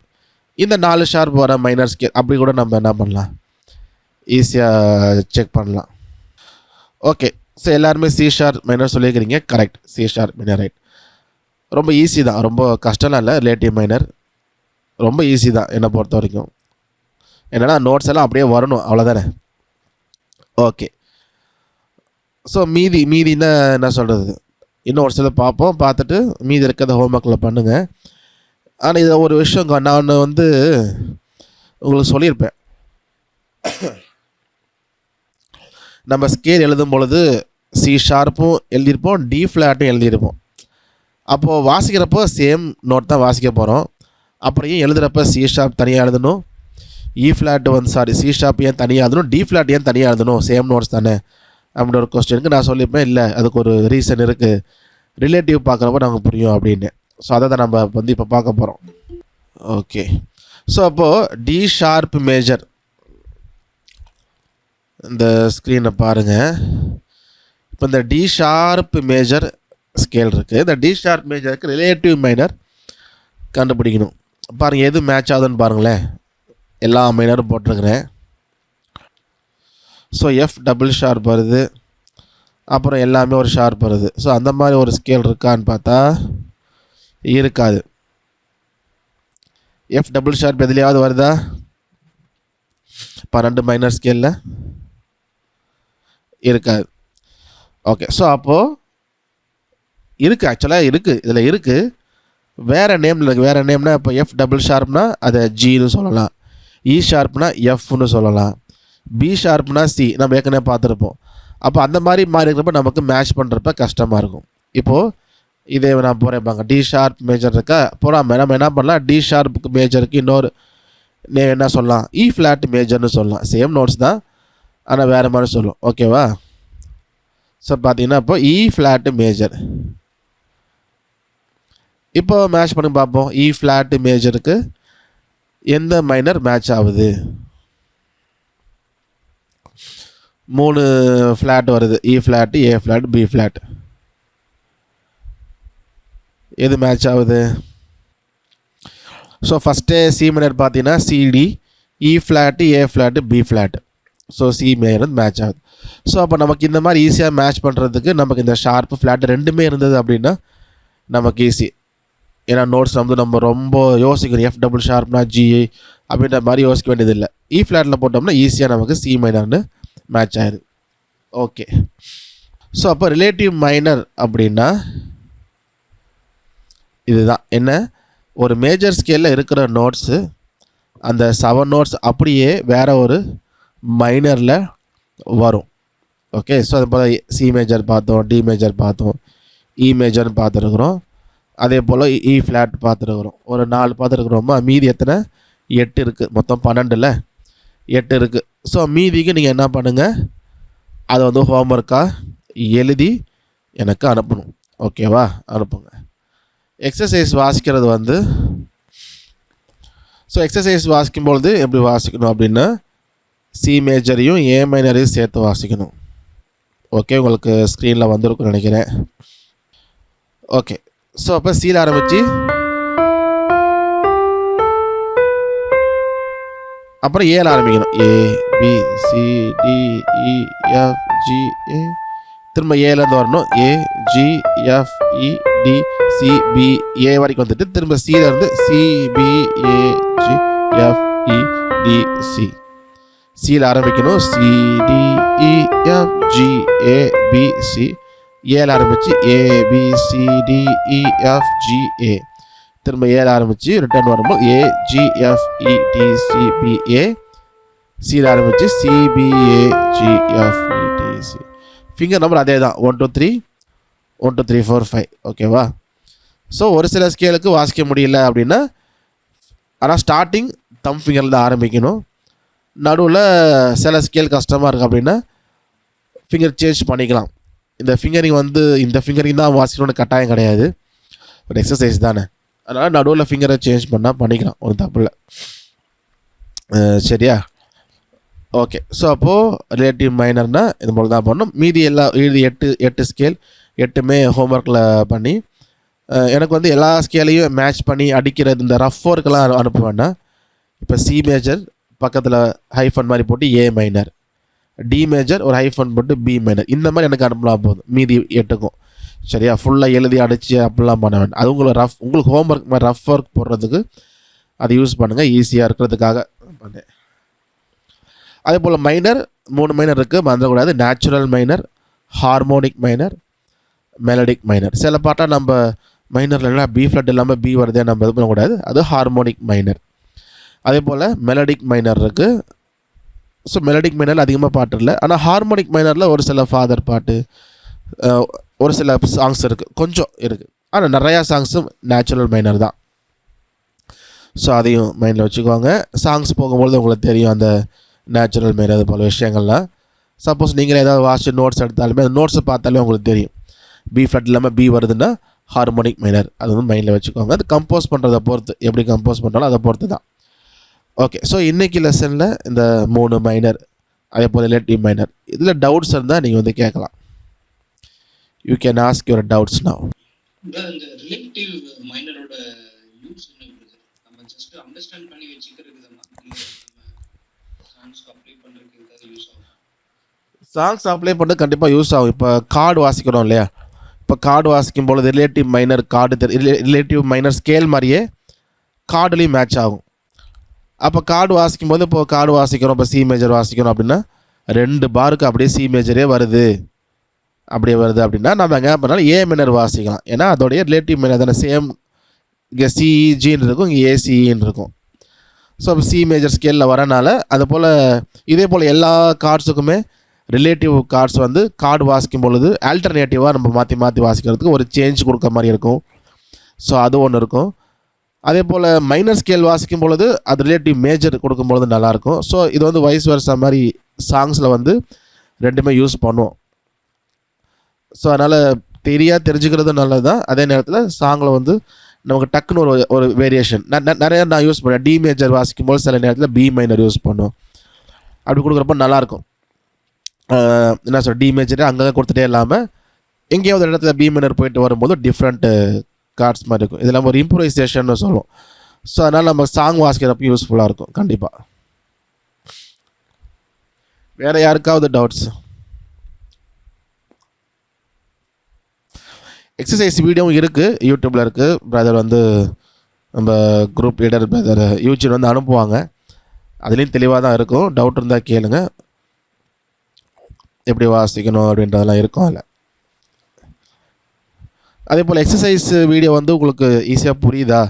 இந்த 4 ஷார்ப் வர மைனர் ஸ்கேல் அப்படி கூட நம்ம என்ன பண்ணலாம், ஈஸியாக செக் பண்ணலாம். ஓகே, ஸோ எல்லாருமே சி ஷார்ப் மைனர் சொல்லியிருக்கிறீங்க. Correct, C sharp minor right. ரொம்ப ஈஸி தான், ரொம்ப கஷ்டம்லாம் இல்லை. ரிலேட்டிவ் மைனர் ரொம்ப ஈஸி தான் என்னை பொறுத்த வரைக்கும். என்னென்னா நோட்ஸ் எல்லாம் அப்படியே வரணும், அவ்வளோதானே. ஓகே, ஸோ மீதின்னா என்ன சொல்கிறது, இன்னும் ஒரு சில பார்ப்போம். பார்த்துட்டு மீதி இருக்கிறத ஹோம்ஒர்க்கில் பண்ணுங்கள். ஆனால் இதில் ஒரு விஷயம் நான் வந்து உங்களுக்கு சொல்லியிருப்பேன். நம்ம ஸ்கேல் எழுதும் பொழுது சி ஷார்ப்பும் எழுதியிருப்போம், டி ஃப்ளாட்டும் எழுதியிருப்போம். அப்போது வாசிக்கிறப்போ சேம் நோட் தான் வாசிக்க போகிறோம். அப்புறம் எழுதுகிறப்ப சி ஷார்ப் தனியாக எழுதணும், இ ஃப்ளாட் சி ஷார்ப் ஏன் தனியாக எழுதணும், டி ஃப்ளாட் ஏன் தனியாக எழுதணும், சேம் நோட்ஸ் தானே அப்படின்ற ஒரு கொஸ்டினுக்கு நான் சொல்லியிருப்பேன், இல்லை அதுக்கு ஒரு ரீசன் இருக்குது, ரிலேட்டிவ் பார்க்குறப்ப நமக்கு புரியும் அப்படின்னு. ஸோ அதை தான் நம்ம வந்து இப்போ பார்க்க போகிறோம். ஓகே, ஸோ அப்போது டி ஷார்ப் மேஜர், இந்த ஸ்க்ரீனை பாருங்கள். இப்போ இந்த டி ஷார்ப் மேஜர் ஸ்கேல் இருக்குது. இந்த டி ஷார்ப் மேஜருக்கு ரிலேட்டிவ் மைனர் கண்டுபிடிக்கணும். பாருங்கள் எது மேட்ச் ஆகுதுன்னு பாருங்களேன். எல்லா மைனரும் போட்டிருக்கிறேன். ஸோ எஃப் டபுள் ஷார்ப் வருது, அப்புறம் எல்லாமே ஒரு ஷார்ப் வருது. ஸோ அந்த மாதிரி ஒரு ஸ்கேல் இருக்கான்னு பார்த்தா இருக்காது. எஃப் டபுள் ஷார்ப் எதுலையாவது வருதா? 12 மைனர் ஸ்கேலில் இருக்காது. ஓகே, ஸோ அப்போது இருக்குது, ஆக்சுவலாக இருக்குது, இதில் இருக்குது. வேறு நேமில் இருக்குது. வேறு நேம்னா இப்போ எஃப் டபுள் ஷார்ப்னா அதை ஜின்னு சொல்லலாம், இ ஷார்ப்னா எஃப்னு சொல்லலாம், பி ஷார்ப்னா சி நம்ம ஏற்கனவே பார்த்துருப்போம். அப்போ அந்த மாதிரி மாறி இருக்கிறப்ப நமக்கு மேட்ச் பண்ணுறப்ப கஷ்டமாக இருக்கும். இப்போது இதே நான் போகிறேன்பாங்க, டி ஷார்ப் மேஜர் இருக்கா போகாமல் நம்ம என்ன பண்ணலாம், டி ஷார்ப்புக்கு மேஜருக்கு இன்னொரு என்ன சொல்லலாம், இ ஃப்ளாட் மேஜர்னு சொல்லலாம். சேம் நோட்ஸ் தான், ஆனால் வேறு மாதிரி சொல்லும். ஓகேவா? ஸோ பார்த்தீங்கன்னா இப்போ இ ஃப்ளாட்டு மேஜர். இப்போ மேட்ச் பண்ணி பார்ப்போம். இ ஃப்ளாட்டு மேஜருக்கு எந்த மைனர் மேட்ச் ஆகுது? 3 ஃப்ளாட் வருது, E flat, A flat, B flat. எது மேட்ச் ஆகுது? ஸோ ஃபஸ்ட்டே சி மைனர் பார்த்தீங்கன்னா C D, E flat, A flat, B flat. So C major match ஆகுது. ஸோ அப்போ நமக்கு இந்த மாதிரி ஈஸியாக மேட்ச் பண்ணுறதுக்கு நமக்கு இந்த ஷார்ப்பு ஃப்ளாட்டு ரெண்டுமே இருந்தது அப்படின்னா நமக்கு ஈஸி. ஏன்னா நோட்ஸ் வந்து நம்ம ரொம்ப யோசிக்கணும், எஃப் டபுள் ஷார்ப்னா ஜி அப்படின்ற மாதிரி யோசிக்க வேண்டியதில்லை. இ ஃப்ளாட்டில் போட்டோம்னா ஈஸியாக நமக்கு சி மைனர்னு மேட்ச் ஆயிடுது. ஓகே, ஸோ அப்போ ரிலேட்டிவ் மைனர் அப்படின்னா இதுதான் என்ன, ஒரு மேஜர் ஸ்கேலில் இருக்கிற நோட்ஸு அந்த 7 நோட்ஸ் அப்படியே வேறு ஒரு மைனரில் வரும். ஓகே, ஸோ அது போல் சி மேஜர் பார்த்தோம், டி மேஜர் பார்த்தோம், இ மேஜர்னு பார்த்துருக்குறோம், அதே போல் இ ஃப்ளாட் பார்த்துருக்குறோம். ஒரு 4 பார்த்துருக்குறோமா, மீதி எத்தனை 8 இருக்குது, மொத்தம் 12ல் 8 இருக்குது. ஸோ மீதிக்கு நீங்கள் என்ன பண்ணுங்கள், அதை வந்து ஹோம்ஒர்க்காக எழுதி எனக்கு அனுப்பணும். ஓகேவா, அனுப்புங்க. எக்ஸசைஸ் வாசிக்கிறது வந்து, ஸோ எக்ஸசைஸ் வாசிக்கும்பொழுது எப்படி வாசிக்கணும் அப்படின்னா சி மேஜரையும் ஏ மைனரையும் சேர்த்து வாசிக்கணும். ஓகே, உங்களுக்கு ஸ்க்ரீனில் வந்துருக்குன்னு நினைக்கிறேன். ஓகே, ஸோ அப்போ சியில் ஆரம்பித்து அப்புறம் ஏல ஆரம்பிக்கணும். A B C D E F G A, திரும்ப ஏலேருந்து வரணும். A G F E D C B A வரைக்கும் வந்துட்டு திரும்ப சியிலேருந்து C B A G F E D C, சியில் ஆரம்பிக்கணும். C D E F G A B C, ஏல ஆரம்பித்து A B C D E F G A, திரும்ப ஏல ஆரம்பித்து ரிட்டர்ன் வரும்போது A G F E D C B A, சியில் ஆரம்பித்து C B A G F E D C. Finger number அதே தான், 1 2 3 1 2 3 4 5. ஓகேவா, ஸோ ஒரு சில ஸ்கேலுக்கு வாசிக்க முடியல அப்படின்னா, ஆனால் ஸ்டார்டிங் தம் ஃபிங்கரில் தான் ஆரம்பிக்கணும். நடுவில் சில ஸ்கேல் கஷ்டமாக இருக்குது அப்படின்னா ஃபிங்கர் சேஞ்ச் பண்ணிக்கலாம். இந்த ஃபிங்கரிங் வந்து இந்த ஃபிங்கரிங் தான் வாசிக்கணும்னு கட்டாயம் கிடையாது, ஒரு எக்ஸசைஸ் தானே, அதனால் நடுவில் ஃபிங்கரை சேஞ்ச் பண்ணால் பண்ணிக்கலாம், ஒரு தப்பு இல்லை. சரியா, ஓகே. ஸோ அப்போது ரிலேட்டிவ் மைனர்னால் இது போல் தான் பண்ணணும். மீதி இது 8 ஸ்கேல் 8மே ஹோம்ஒர்க்கில் பண்ணி எனக்கு வந்து எல்லா ஸ்கேலையும் மேட்ச் பண்ணி அடிக்கிறது, இந்த ரஃப் ஒர்க்கெல்லாம் அனுப்ப வேண்டாம். இப்போ சி மேஜர் பக்கத்தில் ஹைஃபன் மாதிரி போட்டு ஏ மைனர், டி மேஜர் ஒரு ஹைஃபன் போட்டு பி மைனர், இந்த மாதிரி எனக்கு அனுப்பலாம் போதும் மீதி 8க்கும். சரியா, ஃபுல்லாக எழுதி அடித்து அப்படிலாம் பண்ண வேண்டாம். அது உங்களுக்கு ஹோம்ஒர்க் மாதிரி ரஃப் ஒர்க் போடுறதுக்கு அதை யூஸ் பண்ணுங்கள், ஈஸியாக இருக்கிறதுக்காக பண்ணேன். அதே போல் மைனர் 3 மைனர் இருக்குது, மறந்துடக்கூடாது. Natural minor, harmonic minor, melodic minor. சில பாட்டாக நம்ம மைனரில் இல்லைனா பி ஃப்ளட் இல்லாமல் பி வருதே நம்ம இது பண்ணக்கூடாது, அது ஹார்மோனிக் மைனர். அதே போல் மெலடிக் மைனர் இருக்குது. ஸோ மெலடிக் மைனரில் அதிகமாக பாட்டு இல்லை, ஆனால் ஹார்மோனிக் மைனரில் ஒரு சில ஃபாதர் பாட்டு, ஒரு சில சாங்ஸ் இருக்குது, கொஞ்சம் இருக்குது, ஆனால் நிறையா சாங்ஸும் நேச்சுரல் மைனர் தான். ஸோ அதையும் மைண்டில் வச்சுக்குவாங்க. சாங்ஸ் போகும்பொழுது உங்களுக்கு தெரியும் அந்த நேச்சுரல் மைனர், அது போல் விஷயங்கள்லாம். சப்போஸ் நீங்களே ஏதாவது வாட்ச் நோட்ஸ் எடுத்தாலுமே அந்த நோட்ஸை பார்த்தாலே உங்களுக்கு தெரியும், பி ஃப்ளட் இல்லாமல் பி வருதுன்னா ஹார்மோனிக் மைனர், அது வந்து மைண்டில் வச்சுக்கோங்க. அது கம்போஸ் பண்ணுறதை பொறுத்து, எப்படி கம்போஸ் பண்ணுறாலும் அதை பொறுத்து தான். ஓகே, ஸோ இன்றைக்கி லெசனில் இந்த 3 மைனர், அதே போல் ரிலேட்டிவ் மைனர், இதில் டவுட்ஸ் இருந்தால் நீங்கள் வந்து கேட்கலாம். You can ask your doubts now. இந்த ரிலேட்டிவ் மைனரோட யூஸ் என்ன இருக்குது? நம்ம ஜஸ்ட் அண்டர்ஸ்டாண்ட் பண்ணி வச்சுக்கிறது தான், சாங்ஸ் அப்ளை பண்ணுறதுக்கு ஏதாவது யூஸ் ஆகும்? சாங்ஸ் அப்ளை பண்ண கண்டிப்பாக யூஸ் ஆகும். இப்போ கார்டு வாசிக்கிறோம் இல்லையா, இப்போ கார்டு வாசிக்கும் பொழுது relative minor card relative minor scale மாதிரியே கார்டுலேயும் மேட்ச் ஆகும். அப்போ கார்டு வாசிக்கும் போது, இப்போ கார்டு வாசிக்கிறோம், இப்போ சி மேஜர் வாசிக்கிறோம் அப்படின்னா 2 பாருக்கு அப்படியே சி மேஜரே வருது, அப்படியே வருது அப்படின்னா நம்ம எங்கே பண்ணாலும் ஏ மைனர் வாசிக்கலாம். ஏன்னா அதோடைய ரிலேட்டிவ் மைனர் தானே, சேம் இங்கே சிஇஜின்னு இருக்கும், இங்கே ஏசிஇன்னு இருக்கும். ஸோ அப்போ சி மேஜர் ஸ்கேலில் வரனால அது போல் இதே போல் எல்லா கார்ட்ஸுக்குமே ரிலேட்டிவ் கார்ட்ஸ் வந்து கார்டு வாசிக்கும் பொழுது ஆல்டர்னேட்டிவாக நம்ம மாற்றி மாற்றி வாசிக்கிறதுக்கு ஒரு சேஞ்ச் கொடுக்க மாதிரி இருக்கும். ஸோ அது ஒன்று இருக்கும். அதே போல் மைனர் ஸ்கேல் வாசிக்கும் பொழுது அது ரிலேட்டிவ் மேஜர் கொடுக்கும்பொழுது நல்லாயிருக்கும். ஸோ இது வந்து வைஸ் வர்சா மாதிரி சாங்ஸில் வந்து ரெண்டுமே யூஸ் பண்ணுவோம். ஸோ அதனால் தெரிஞ்சுக்கிறது நல்லது தான். அதே நேரத்தில் சாங்கில் வந்து நமக்கு டக்குன்னு ஒரு வேரியேஷன் நிறையா நான் யூஸ் பண்ணேன். டி மேஜர் வாசிக்கும்போது சில நேரத்தில் பி மைனர் யூஸ் பண்ணுவோம். அப்படி கொடுக்குறப்ப நல்லாயிருக்கும். என்ன சொல்ற, டி மேஜரே அங்கங்கே கொடுத்துட்டே இல்லாமல் எங்கேயாவது ஒரு இடத்துல பி மைனர் போயிட்டு வரும்போது டிஃப்ரெண்ட்டு கார்ட்ஸ் மாதிரி இருக்கும். இதெல்லாம் ஒரு இம்ப்ரூவைசேஷன் சொல்லுவோம். ஸோ அதனால் நம்ம சாங் வாசிக்கிறப்ப யூஸ்ஃபுல்லாக இருக்கும் கண்டிப்பாக. வேறு யாருக்காவது டவுட்ஸ்? எக்ஸசைஸ் வீடியோவும் இருக்குது, யூடியூப்பில் இருக்குது. பிரதர் வந்து நம்ம குரூப் லீடர் பிரதர் யூஜின் வந்து அனுப்புவாங்க. அதுலேயும் தெளிவாக தான் இருக்கும். டவுட் இருந்தால் கேளுங்க, எப்படி வாசிக்கணும் அப்படின்றதெல்லாம் இருக்கும் அதில். அதே போல் எக்ஸசைஸ் வீடியோ வந்து உங்களுக்கு ஈஸியாக புரியுதா,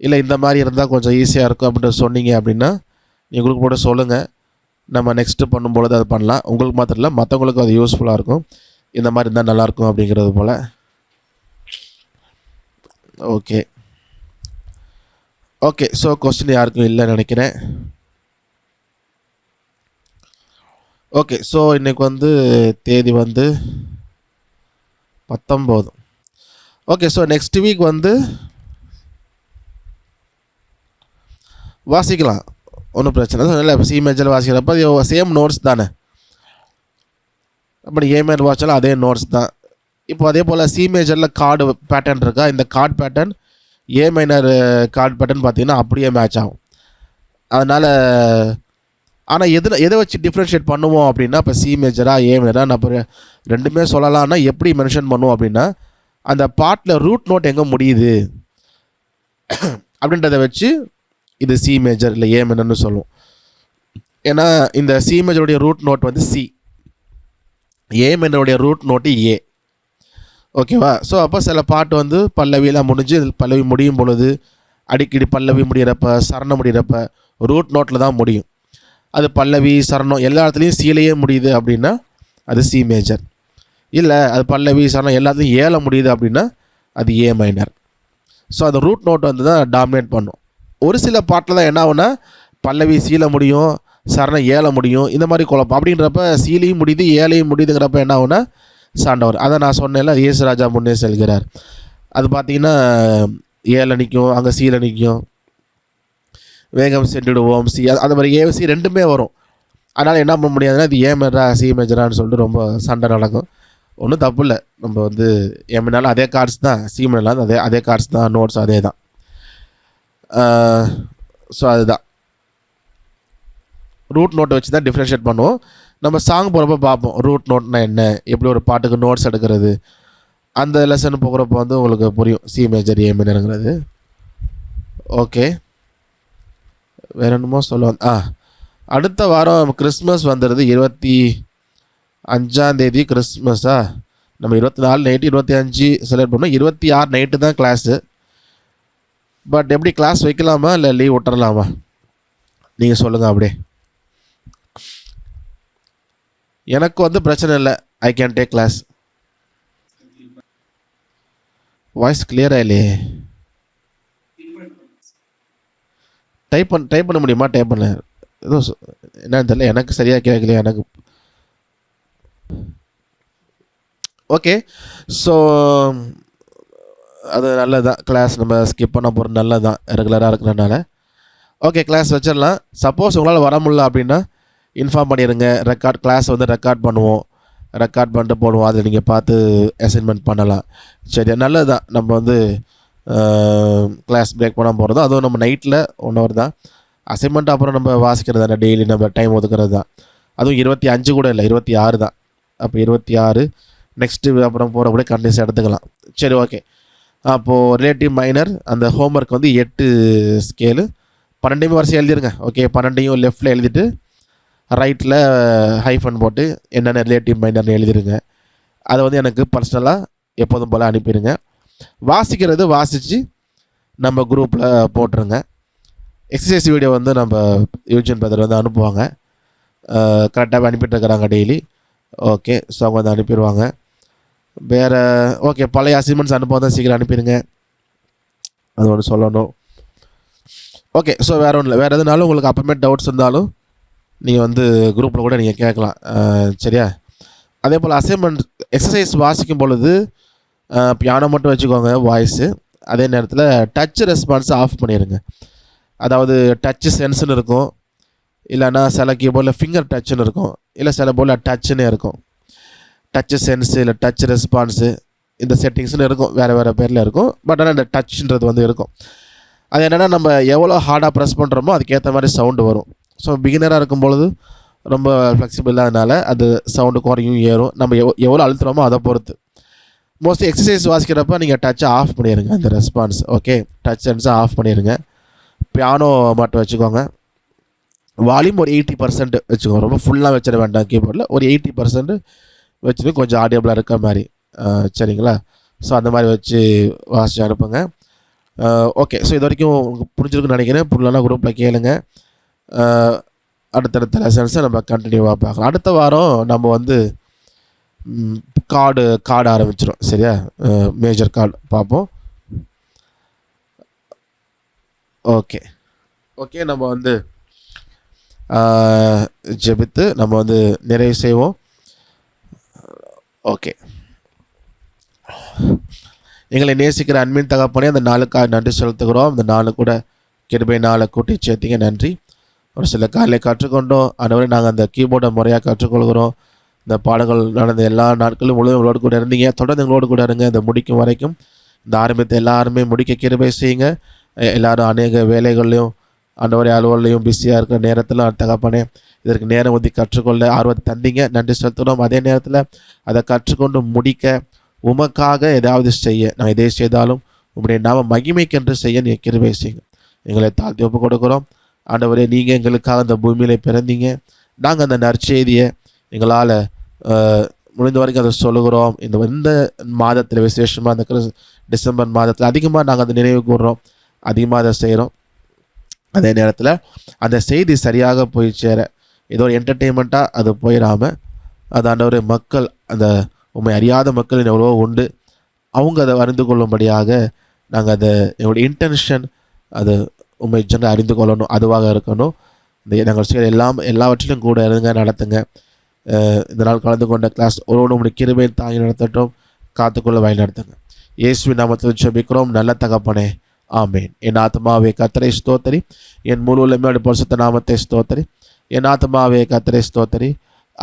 இல்லை இந்த மாதிரி இருந்தால் கொஞ்சம் ஈஸியாக இருக்கும் அப்படின்ட்டு சொன்னீங்க அப்படின்னா நீங்கள் உங்களுக்கு கூட சொல்லுங்கள். நம்ம நெக்ஸ்ட்டு பண்ணும்பொழுது அது பண்ணலாம். உங்களுக்கு மாத்திரம் இல்லை, மற்றவங்களுக்கும் அது யூஸ்ஃபுல்லாக இருக்கும். இந்த மாதிரி இருந்தால் நல்லாயிருக்கும் அப்படிங்கிறது போல். ஓகே ஓகே ஸோ கொஸ்டின் யாருக்கும் இல்லைன்னு நினைக்கிறேன். ஓகே ஸோ இன்றைக்கி வந்து தேதி வந்து 19. ஓகே ஸோ நெக்ஸ்ட் வீக் வந்து வாசிக்கலாம், ஒன்றும் பிரச்சனை இல்லை. இப்போ சி மேஜர் வாசிக்கிறப்ப சேம் நோட்ஸ் தானே, அப்படி ஏ மேஜர் வாசிச்சாலும் அதே நோட்ஸ் தான். இப்போ அதே போல் சி மேஜரில் கார்டு பேட்டர்ன் இருக்கா, இந்த கார்டு பேட்டர்ன் ஏ மைனர் கார்டு பேட்டர்ன் பார்த்தீங்கன்னா அப்படியே மேட்ச் ஆகும். அதனால் ஆனால் எதை வச்சு டிஃப்ரென்ஷியேட் பண்ணுவோம் அப்படின்னா, இப்போ சி மேஜராக ஏ மேஜராக நான் இப்போ ரெண்டுமே சொல்லலாம்னா எப்படி மென்ஷன் பண்ணுவோம் அப்படின்னா, அந்த பாட்டில் ரூட் நோட் எங்கே முடியுது அப்படின்றத வச்சு இது சி மேஜர் இல்லை ஏ மேஜர்னு சொல்லுவோம். ஏன்னா இந்த சி மேஜருடைய ரூட் நோட் வந்து சி, ஏ மேஜருடைய ரூட் நோட்டு ஏ. ஓகேவா? ஸோ அப்போ சில பாட்டு வந்து பல்லவியெல்லாம் முடிஞ்சு பல்லவி முடியும் பொழுது அடிக்கடி பல்லவி முடிகிறப்ப சரணம் முடிகிறப்ப ரூட் நோட்டில் தான் முடியும். அது பல்லவி சரணம் எல்லா இடத்துலையும் சீலையே முடியுது அப்படின்னா அது சி மேஜர். இல்லை அது பல்லவி சரணம் எல்லாத்துலையும் ஏல முடியுது அப்படின்னா அது ஏ மைனர். ஸோ அந்த ரூட் நோட் வந்து தான் டாமினேட் பண்ணும். ஒரு சில பாட்டில் தான் என்ன ஆகுனா பல்லவி சீலை முடியும், சரணம் ஏல முடியும், இந்த மாதிரி குழப்பம். அப்படின்றப்ப சீலையும் முடியுது ஏலையும் முடியுதுங்கிறப்ப என்ன ஆகுனா சண்டை வரும். அதை நான் சொன்னேன்ல, இயேசு ராஜா முன்னே செல்கிறார், அது பார்த்தீங்கன்னா ஏல நிற்கும், அங்கே சீலை நிற்கும். வேகம் சென்றுடுவோம் சி, அந்த மாதிரி ஏசி ரெண்டுமே வரும். அதனால் என்ன பண்ண முடியாதுன்னா இது ஏ மேஜரா சி மேஜரான்னு சொல்லிட்டு ரொம்ப சண்டை நடக்கும். ஒன்றும் தப்பு இல்லை, நம்ம வந்து ஏ மேனாலும் அதே கார்ட்ஸ் தான், சி மேனாலும் அதே கார்ட்ஸ் தான், நோட்ஸ் அதே தான். ஸோ அதுதான் ரூட் நோட்டை வச்சு தான் டிஃப்ரென்ஷியேட் பண்ணுவோம். நம்ம சாங் போகிறப்ப பார்ப்போம் ரூட் நோட்னா என்ன, எப்படி ஒரு பாட்டுக்கு நோட்ஸ் எடுக்கிறது. அந்த லெசன் போகிறப்ப வந்து உங்களுக்கு புரியும் சி மேஜர் ஏ மேஜருங்கிறது. ஓகே, வேற என்னமோ சொல்லுவாங்க. அடுத்த வாரம் கிறிஸ்மஸ் வந்துடுது, 25 கிறிஸ்மஸா. நம்ம 24 நைட்டு 25 செலக்ட் பண்ணோம், 26 நைட்டு தான் கிளாஸு. பட் எப்படி கிளாஸ் வைக்கலாமா இல்லை லீவ் விட்டுறலாமா நீங்கள் சொல்லுங்கள். அப்படியே எனக்கு வந்து பிரச்சனை இல்லை, I can take class. Voice கிளியராக இல்லையே, டைப் பண்ண முடியுமா? டைப் பண்ண ஏதோ என்னன்னு தெரியல, எனக்கு சரியாக கேட்கலையா எனக்கு. ஓகே, ஸோ அது நல்லது தான், கிளாஸ் நம்ம ஸ்கிப் பண்ண போகிறது நல்லது தான் ரெகுலராக இருக்கிறனால. ஓகே, கிளாஸ் வச்சிடலாம். சப்போஸ் உங்களால் வர முடியல அப்படின்னா இன்ஃபார்ம் பண்ணிடுங்க. கிளாஸ் வந்து ரெக்கார்ட் பண்ணுவோம், ரெக்கார்ட் பண்ணிட்டு போடுவோம், அதை நீங்கள் பார்த்து அசைன்மெண்ட் பண்ணலாம். சரி, நல்லது தான். நம்ம வந்து கிளாஸ் பிரேக் பண்ணால் போகிறதும், அதுவும் நம்ம நைட்டில் 1 hour தான். அசைன்மெண்ட் அப்புறம் நம்ம வாசிக்கிறது தானே, டெய்லி நம்ம டைம் ஒதுக்கிறது தான். அதுவும் 25 கூட இல்லை, 26 தான். அப்போ 26 நெக்ஸ்ட்டு அப்புறம் போகிற கூட கண்டினியூஸாக எடுத்துக்கலாம். சரி, ஓகே. அப்போது ரிலேட்டிவ் மைனர் அந்த ஹோம்ஒர்க் வந்து 8 ஸ்கேலு 12 வரிசை எழுதிருங்க. ஓகே, 12 லெஃப்டில் எழுதிட்டு ரைட்டில் ஹைஃபன் போட்டு என்னென்ன ரிலேட்டிவ் மைனர்னு எழுதிருங்க. அதை வந்து எனக்கு பர்சனலாக எப்போதும் போல் அனுப்பிடுங்க. வாசிக்கிறது வாசித்து நம்ம குரூப்பில் போட்டுருங்க. எக்ஸசைஸ் வீடியோ வந்து நம்ம யூஜின் பிரதர் வந்து அனுப்புவாங்க, கரெக்டாக அனுப்பிட்டுருக்குறாங்க டெய்லி. ஓகே, ஸோ அவங்க வந்து அனுப்பிடுவாங்க. வேறு ஓகே, பழைய அசைன்மெண்ட்ஸ் அனுப்ப தான் சீக்கிரம் அனுப்பிடுங்க, அது ஒன்று சொல்லணும். ஓகே, ஸோ வேறு ஒன்றும் இல்லை. வேறு எதுனாலும் உங்களுக்கு அப்புறமேட்டு டவுட்ஸ் இருந்தாலும் நீங்கள் வந்து குரூப்பில் கூட நீங்கள் கேட்கலாம். சரியா? அதே போல் அசைன்மெண்ட் எக்ஸசைஸ் வாசிக்கும் பொழுது பியானோ மட்டும் வச்சுக்கோங்க வாய்ஸு. அதே நேரத்தில் டச் ரெஸ்பான்ஸை ஆஃப் பண்ணிடுங்க. அதாவது டச்சு சென்ஸ்னு இருக்கும், இல்லைன்னா சில கீபோர்டில் ஃபிங்கர் டச்சுன்னு இருக்கும், இல்லை சில போர்டில் டச்சுன்னே இருக்கும். டச்சு சென்ஸு இல்லை டச் ரெஸ்பான்ஸு இந்த செட்டிங்ஸ்னு இருக்கும், வேறு பேரில் இருக்கும். பட் ஆனால் இந்த டச்சுன்றது வந்து இருக்கும். அது என்னென்னா நம்ம எவ்வளோ ஹார்டாக ப்ரெஸ் பண்ணுறோமோ அதுக்கேற்ற மாதிரி சவுண்டு வரும். ஸோ பிகினராக இருக்கும் பொழுது ரொம்ப ஃப்ளெக்சிபிளாக, அதனால் அது சவுண்டு குறையும் ஏறும். நம்ம எவ்வளோ அழுத்துகிறோமோ அதை பொறுத்து. மோஸ்ட்லி எக்ஸசைஸ் வாசிக்கிறப்ப நீங்கள் டச்சை ஆஃப் பண்ணிடுங்க, அந்த ரெஸ்பான்ஸ். ஓகே, டச் சென்ஸை ஆஃப் பண்ணிடுங்க. பியானோ மட்டும் வச்சுக்கோங்க. வால்யூம் ஒரு 80% வச்சுக்கோங்க. ரொம்ப ஃபுல்லாக வச்சிட வேண்டாம் கீபோர்டில். ஒரு 80% வச்சுட்டு கொஞ்சம் ஆடியபிளாக இருக்க மாதிரி. சரிங்களா? ஸோ அந்த மாதிரி வச்சு வாசித்து அனுப்புங்க. ஓகே, ஸோ இது வரைக்கும் உங்களுக்கு புரிஞ்சிருக்குன்னு நினைக்கிறேன். புரியலன்னா குரூப்பில் கேளுங்க. அடுத்தடுத்த லெசன்ஸை நம்ம கண்டினியூவாக பார்க்கலாம். அடுத்த வாரம் நம்ம வந்து கார்டு ஆரம்பிச்சிடும். சரியா? மேஜர் கார்டு பார்ப்போம். ஓகே, நம்ம வந்து ஜெபித்து நம்ம வந்து நிறைவு செய்வோம். ஓகே, எங்களை நேசிக்கிற அன்பின் தகப்பனே, அந்த நாளுக்காக நன்றி செலுத்துகிறோம். அந்த நாளு கூட கிருபை நாளை கூட்டி சேர்த்திங்க, நன்றி. ஒரு சில காலையை கற்றுக்கொண்டோம். அதுவரை நாங்கள் அந்த கீபோர்டை முறையாக கற்றுக்கொள்கிறோம். இந்த பாடங்கள் நடந்த எல்லா நாட்களும் முழுவதும் எங்களோடு கூட இருந்தீங்க. தொடர்ந்து எங்களோடு கூட இருங்க. இந்த முடிக்கும் வரைக்கும் இந்த ஆரம்பத்தை எல்லாருமே முடிக்க கிருபை செய்யுங்க. எல்லோரும் அநேக வேலைகள்லையும் ஆண்டவரே அலுவலையும் பிஸியாக இருக்கிற நேரத்தில் தகப்பனே இதற்கு நேரம் ஒதுக்கி கற்றுக்கொள்ள ஆர்வத்தை தந்தீங்க, நன்றி செலுத்துகிறோம். அதே நேரத்தில் அதை கற்றுக்கொண்டு முடிக்க உமக்காக ஏதாவது செய்ய, நான் எதை செய்தாலும் உங்களுடைய நாம மகிமைக்கென்று செய்ய நீங்கள் கிருபை செய்யுங்க. எங்களை தாழ்த்தி ஒப்பு கொடுக்குறோம். ஆண்டவரே, நீங்கள் எங்களுக்காக அந்த பூமியில் பிறந்தீங்க. நாங்கள் அந்த நற்செய்தியை எங்களால் முடிந்த வரைக்கும் அதை சொல்லுகிறோம். இந்த மாதத்தில் விசேஷமாக அந்த டிசம்பர் மாதத்தில் அதிகமாக நாங்கள் அதை நினைவு கூறுறோம், அதிகமாக அதை செய்கிறோம். அதே நேரத்தில் அந்த செய்தி சரியாக போய் சேர ஏதோ ஒரு என்டர்டெயின்மெண்ட்டாக அது போயிடாமல், அது ஆண்டவர் மக்கள், அந்த உண்மை அறியாத மக்கள் எவ்வளோ உண்டு, அவங்க அதை அறிந்து கொள்ளும்படியாக நாங்கள் அதை எங்களுடைய இன்டென்ஷன் அது உண்மை ஜன அறிந்து கொள்ளணும், அதுவாக இருக்கணும். இந்த நாங்கள் செய்கிற எல்லாவற்றிலும் கூட இருங்க, நடத்துங்க. இந்த நாள் கலந்து கொண்ட கிளாஸ் ஒரு நம்முடைய கிருபை தாங்கி நடத்தட்டும், காத்துக்கொள்ள வழி நடத்துங்க. இயேசுவின் நாமத்தில் ஜெபிக்கிறோம் நல்ல தகப்பனே, ஆமேன். என் ஆத்மாவே கர்த்தரை ஸ்தோத்திரி, என் முழு உள்ளமையோட பரிசுத்த நாமத்தை ஸ்தோத்திரி. என் ஆத்மாவே கர்த்தரை ஸ்தோத்திரி,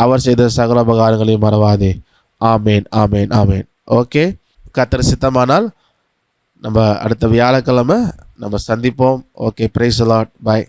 அவர் செய்த சகல உபகாரங்களையும் மறவாதே. ஆமேன், ஆமேன், ஆமேன். ஓகே, கர்த்தர் சித்தமானால் நம்ம அடுத்த வியாழக்கிழமை நம்ம சந்திப்போம். Okay, praise the Lord, by.